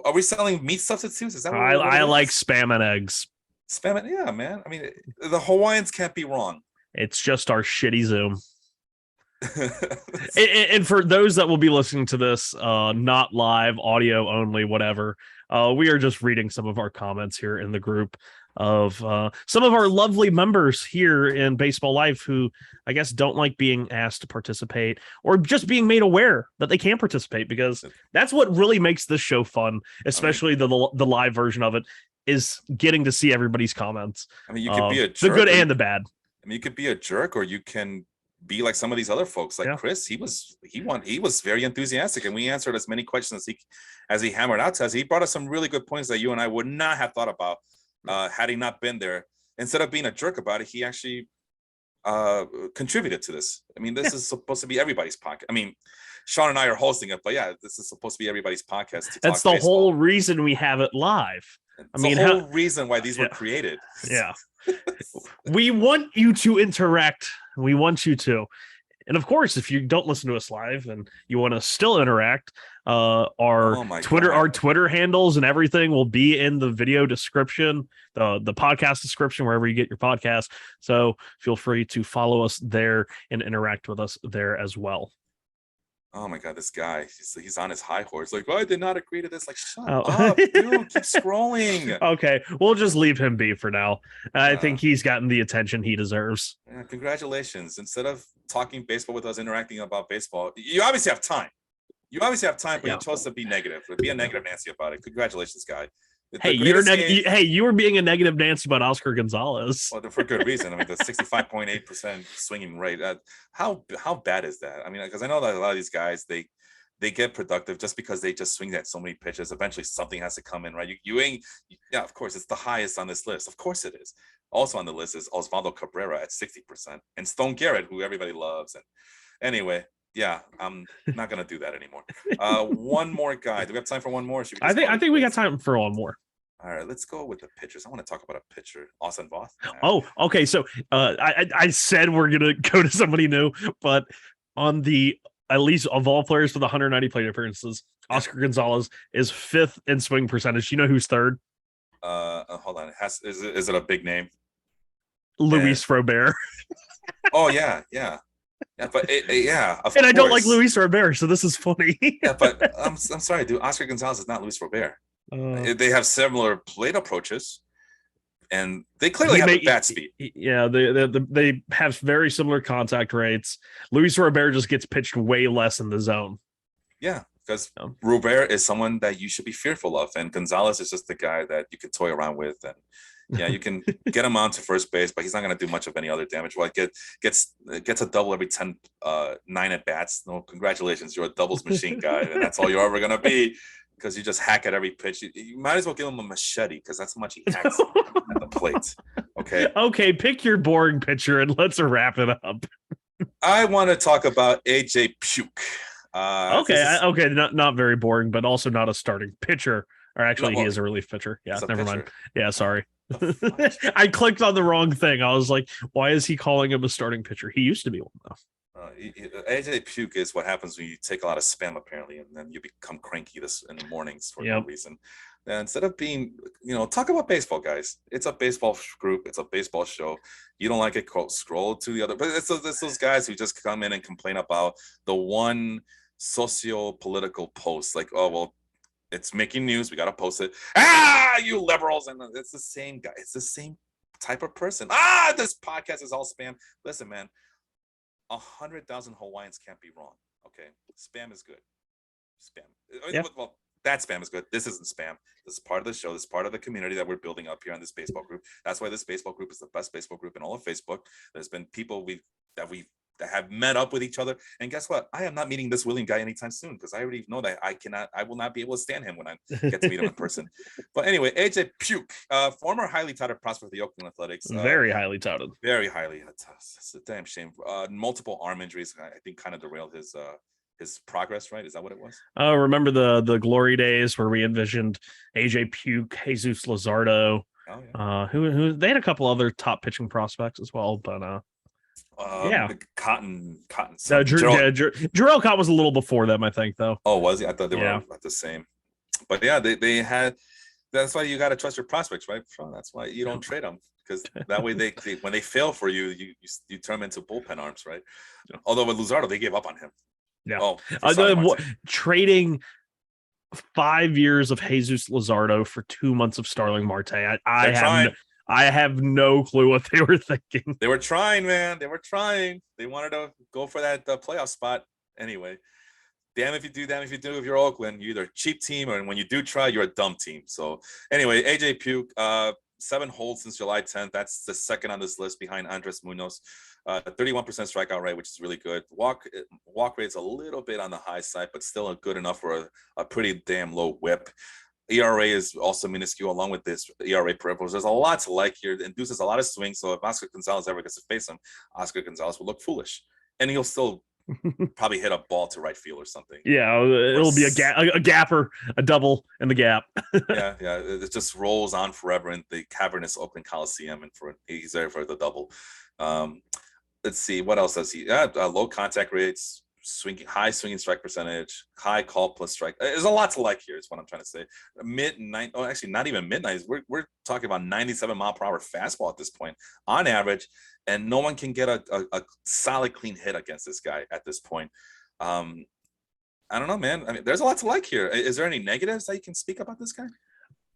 are we selling meat substitutes? Is that what I like spam and eggs? Spam it, yeah, man. I mean, the Hawaiians can't be wrong. It's just our shitty Zoom. And for those that will be listening to this, not live, audio only, whatever, we are just reading some of our comments here in the group of some of our lovely members here in Baseball Life who I guess don't like being asked to participate or just being made aware that they can participate, because that's what really makes this show fun, especially the live version of it, is getting to see everybody's comments. I mean, you could be a jerk, the good and the bad. I mean, you could be a jerk, or you can be like some of these other folks, like Yeah. Chris. He was very enthusiastic, and we answered as many questions as he hammered out to us. He brought us some really good points that you and I would not have thought about had he not been there. Instead of being a jerk about it, he actually contributed to this. I mean, this is supposed to be everybody's podcast. I mean, Sean and I are hosting it, but yeah, this is supposed to be everybody's podcast. That's the whole reason we have it live. It's the whole reason why these were created. Yeah. We want you to interact. We want you to. And of course, if you don't listen to us live and you want to still interact, our Twitter handles and everything will be in the video description, the podcast description, wherever you get your podcast. So feel free to follow us there and interact with us there as well. Oh my God, this guy, he's on his high horse. Like, oh, I did not agree to this. Like, shut up, dude, keep scrolling. Okay, we'll just leave him be for now. I think he's gotten the attention he deserves. Yeah, congratulations. Instead of talking baseball with us, interacting about baseball, you obviously have time. But you chose to be negative. Be a negative Nancy about it. Congratulations, guy. Hey, you were being a negative Nancy about Oscar Gonzalez. Well, for good reason. I mean, the 65.8% swinging rate. How bad is that? I mean, because I know that a lot of these guys they get productive just because they just swing at so many pitches. Eventually, something has to come in, right? Yeah, of course, it's the highest on this list. Of course, it is. Also on the list is Osvaldo Cabrera at 60%, and Stone Garrett, who everybody loves. And anyway. Yeah, I'm not gonna do that anymore. One more guy. Do we have time for one more? I think we got time for one more. All right, let's go with the pitchers. I want to talk about a pitcher, Austin Voth. Oh, okay. So I said we're gonna go to somebody new, but on the at least of all players for the 190 plate appearances, Oscar Gonzalez is 5th in swing percentage. You know who's 3rd? Hold on. Is it a big name? Luis Robert. Oh yeah. Yeah, but and I don't like Luis Robert, so this is funny. Yeah, but I'm sorry, dude. Oscar Gonzalez is not Luis Robert. They have similar plate approaches, and they clearly have bat speed. Yeah, they have very similar contact rates. Luis Robert just gets pitched way less in the zone. Yeah, because Robert is someone that you should be fearful of, and Gonzalez is just the guy that you can toy around with, and yeah, you can get him on to first base, but he's not going to do much of any other damage. Well, gets a double every 9 at bats. No, congratulations, you're a doubles machine guy, and that's all you're ever going to be because you just hack at every pitch. You might as well give him a machete because that's how much he hacks at the plate. Okay, pick your boring pitcher and let's wrap it up. I want to talk about AJ Puke. Okay, not very boring, but also not a starting pitcher. Or actually, he is a relief pitcher. Yeah, never mind. Yeah, sorry. I clicked on the wrong thing. I was like, why is he calling him a starting pitcher? He used to be one, though. AJ Puke is what happens when you take a lot of spam, apparently, and then you become cranky in the mornings for no reason. And instead of being, talk about baseball, guys. It's a baseball group. It's a baseball show. You don't like it, scroll to the other. But it's those guys who just come in and complain about the one socio-political post. Like, oh, well, it's making news. We got to post it. You liberals. And it's the same guy. It's the same type of person. This podcast is all spam. Listen, man, 100,000 Hawaiians can't be wrong. Okay. Spam is good. Spam. Yeah. Well, that spam is good. This isn't spam. This is part of the show. This is part of the community that we're building up here on this baseball group. That's why this baseball group is the best baseball group in all of Facebook. There's been people that have met up with each other. And guess what? I am not meeting this William guy anytime soon because I already know that I will not be able to stand him when I get to meet him in person. But anyway, AJ Puke, former highly touted prospect of the Oakland Athletics. Very highly touted. Very highly. It's a damn shame. Multiple arm injuries, I think, kind of derailed his progress, right? Is that what it was? Remember the glory days where we envisioned AJ Puke, Jesus Luzardo, who they had a couple other top pitching prospects as well, but Cotton. Jarrell Cott was a little before them, I think, though. Oh, was he? I thought they were about the same. But yeah, they had. That's why you got to trust your prospects, right? That's why you don't trade them because that way they when they fail for you turn them into bullpen arms, right? Yeah. Although with Luzardo, they gave up on him. Yeah. Trading 5 years of Jesus Luzardo for 2 months of Starling Marte. I have no clue what they were thinking. They were trying, man. They were trying. They wanted to go for that playoff spot. Anyway, damn if you do, damn if you do. If you're Oakland, you're either a cheap team or when you do try, you're a dumb team. So anyway, AJ Puke, 7 holds since July 10th. That's the second on this list behind Andres Munoz. 31% strikeout rate, which is really good. Walk rate's a little bit on the high side, but still good enough for a pretty damn low whip. ERA is also minuscule along with this ERA peripherals. There's a lot to like here. It induces a lot of swings. So if Oscar Gonzalez ever gets to face him, Oscar Gonzalez will look foolish. And he'll still probably hit a ball to right field or something. Yeah, it'll be a gapper, a double in the gap. yeah, it just rolls on forever in the cavernous Oakland Coliseum, and he's there for the double. Let's see, what else does he? Low contact rates, high swinging strike percentage, high call plus strike. There's a lot to like here. Is what I'm trying to say. Actually, not even midnight. We're talking about 97 mile per hour fastball at this point on average, and no one can get a solid clean hit against this guy at this point. I don't know, man. I mean, there's a lot to like here. Is there any negatives that you can speak about this guy?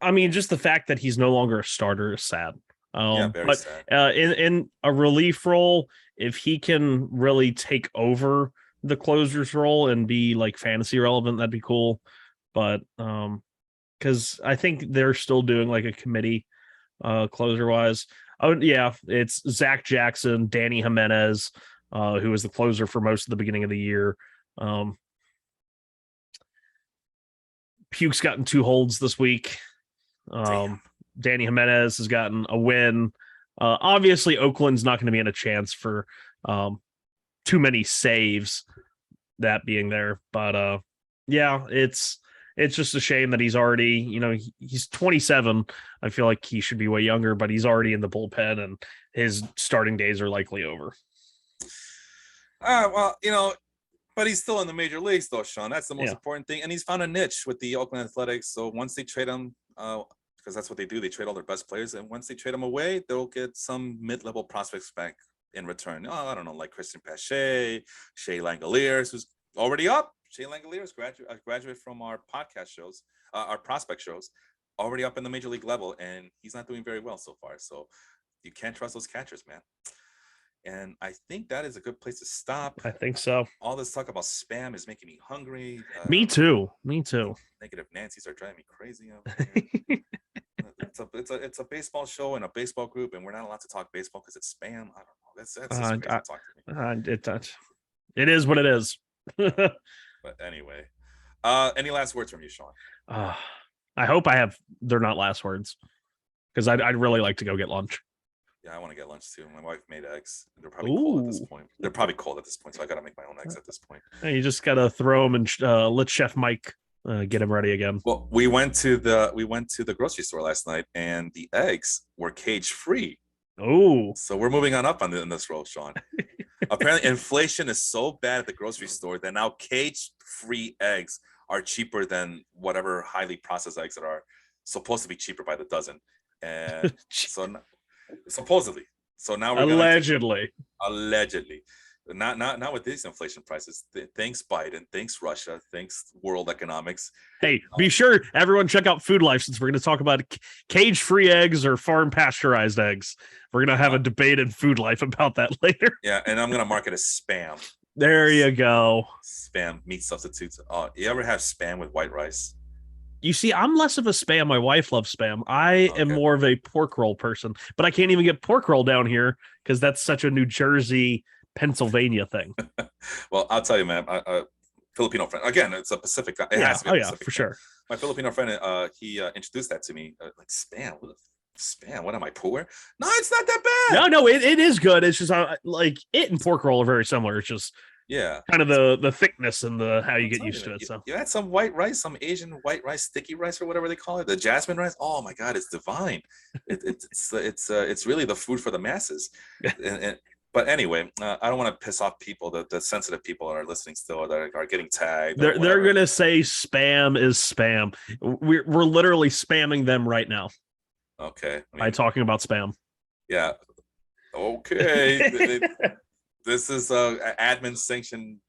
I mean, just the fact that he's no longer a starter is sad. Very sad. In a relief role, if he can really take over the closer's role and be like fantasy relevant, that'd be cool. But because I think they're still doing like a committee closer wise. Oh yeah, it's Zach Jackson, Danny Jimenez, who was the closer for most of the beginning of the year. Puke's gotten 2 holds this week. Danny Jimenez has gotten a win. Obviously, Oakland's not going to be in a chance for too many saves, that being there. But yeah, it's just a shame that he's already, he's 27. I feel like he should be way younger, but he's already in the bullpen and his starting days are likely over. Well, but he's still in the major leagues, though, Sean. That's the most important thing. And he's found a niche with the Oakland Athletics. So once they trade him, because that's what they do, they trade all their best players. And once they trade him away, they'll get some mid-level prospects back in return. I don't know, like Christian Pache, Shea Langoliers, who's already up. Shea Langoliers graduate from our podcast shows, our prospect shows, already up in the major league level. And he's not doing very well so far. So you can't trust those catchers, man. And I think that is a good place to stop. I think so. All this talk about spam is making me hungry. Me too. Negative Nancy's are driving me crazy. It's a baseball show and a baseball group, and we're not allowed to talk baseball because it's spam. I don't know. That's just crazy to talk to me. It is what it is. But anyway, any last words from you, Sean? I hope they're not last words, because I'd really like to go get lunch. Yeah, I want to get lunch too. My wife made eggs. They're probably cold at this point. So I got to make my own eggs at this point. You just got to throw them and let Chef Mike get him ready again. Well, we went to the grocery store last night, and the eggs were cage free. Oh, so we're moving on up in this role, Sean. Apparently, inflation is so bad at the grocery store that now cage free eggs are cheaper than whatever highly processed eggs that are supposed to be cheaper by the dozen. And so supposedly. So now we're allegedly. Not with these inflation prices. Thanks Biden, thanks Russia, thanks world economics. Hey, be sure everyone check out Food Life, since we're going to talk about cage-free eggs or farm pasteurized eggs. We're going to have a debate in Food Life about that later. Yeah, and I'm going to mark it as spam. There you go. Spam, meat substitutes. You ever have spam with white rice? You see, I'm less of a spam. My wife loves spam. I am more of a pork roll person, but I can't even get pork roll down here because that's such a New Jersey, Pennsylvania thing. Well, I'll tell you, man. Filipino friend. Again, it's a Pacific. It has to be Pacific for sure. My Filipino friend, he introduced that to me. Like spam. Spam. What am I, poor? No, it's not that bad. No, it is good. It's just like it and pork roll are very similar. It's just kind of the thickness and the how you get used to it. So you had some white rice, some Asian white rice, sticky rice or whatever they call it, the jasmine rice. Oh my God, it's divine. It's really the food for the masses. But anyway, I don't want to piss off people, the sensitive people that are listening still, that are getting tagged. They're gonna say spam is spam. We're literally spamming them right now. Okay. By talking about spam. Yeah. Okay. This is admin sanctioned,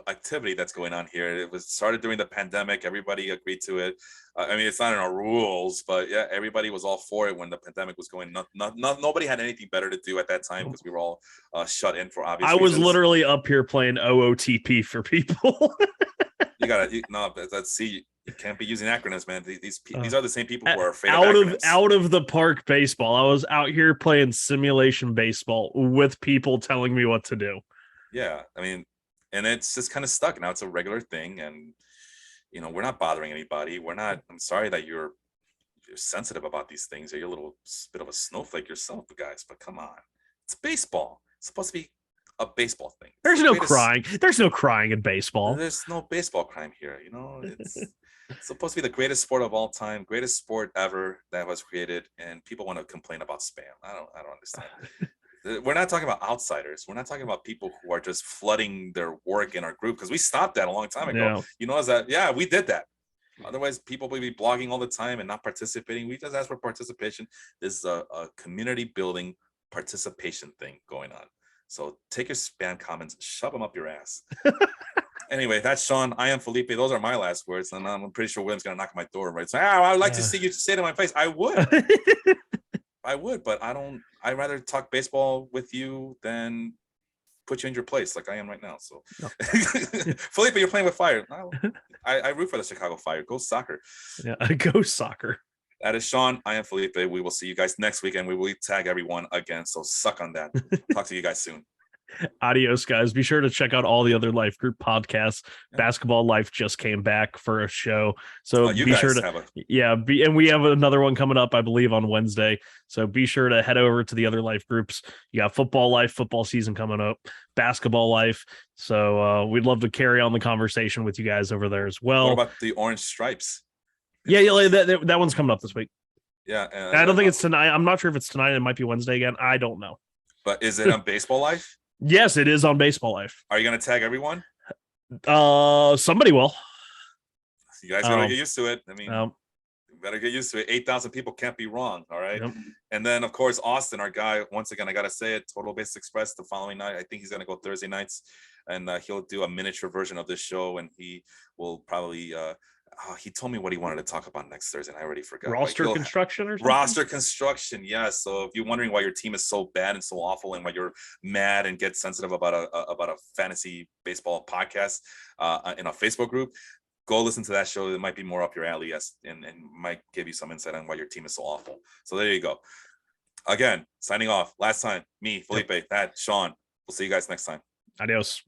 activity that's going on here. It was started during the pandemic. Everybody agreed to it. I mean, it's not in our rules, but yeah, everybody was all for it when the pandemic was going. Nobody had anything better to do at that time because we were all shut in for obvious reasons. I was literally up here playing OOTP for people. See, can't be using acronyms, man. These are the same people who are afraid of out acronyms. Out of the park baseball. I was out here playing simulation baseball with people telling me what to do. Yeah, I mean, and it's just kind of stuck. Now it's a regular thing, and we're not bothering anybody. We're not. I'm sorry that you're sensitive about these things. You're a little bit of a snowflake yourself, guys. But come on, it's baseball. It's supposed to be a baseball thing. There's no crying. There's no crying in baseball. There's no baseball crime here. It's supposed to be the greatest sport of all time, greatest sport ever that was created, and people want to complain about spam. I don't understand. We're not talking about outsiders. We're not talking about people who are just flooding their work in our group, because we stopped that a long time ago. Yeah. We did that. Otherwise, people will be blogging all the time and not participating. We just ask for participation. This is a community building participation thing going on. So take your spam comments, shove them up your ass. Anyway, that's Sean. I am Felipe. Those are my last words. And I'm pretty sure William's going to knock on my door. Right? So, I would like to see you say it in my face. I would. I would, but I don't. I'd rather talk baseball with you than put you in your place like I am right now. So, no. Felipe, you're playing with fire. I root for the Chicago Fire. Go soccer. Yeah, go soccer. That is Sean. I am Felipe. We will see you guys next week, and we will tag everyone again. So suck on that. Talk to you guys soon. Adios, guys. Be sure to check out all the other Life Group podcasts. Yeah. Basketball Life just came back for a show, so be sure to and we have another one coming up, I believe, on Wednesday. So be sure to head over to the other Life groups. You got Football Life, football season coming up, Basketball Life. So we'd love to carry on the conversation with you guys over there as well. What about the Orange Stripes? Yeah, that one's coming up this week. Yeah, I don't think it's tonight. I'm not sure if it's tonight. It might be Wednesday again. I don't know. But is it on Baseball Life? Yes, it is on Baseball Life. Are you going to tag everyone? Somebody will. You guys got to get used to it. I mean, you better get used to it. 8,000 people can't be wrong. All right. Yep. And then, of course, Austin, our guy, once again, I got to say it, Total Base Express the following night. I think he's going to go Thursday nights, and he'll do a miniature version of this show, and he will probably he told me what he wanted to talk about next Thursday, and I already forgot. Roster construction or something? Roster construction, yes. So if you're wondering why your team is so bad and so awful, and why you're mad and get sensitive about a fantasy baseball podcast in a Facebook group, go listen to that show. It might be more up your alley, yes, and might give you some insight on why your team is so awful. So there you go. Again, signing off. Last time, me, Felipe, that Sean. We'll see you guys next time. Adios.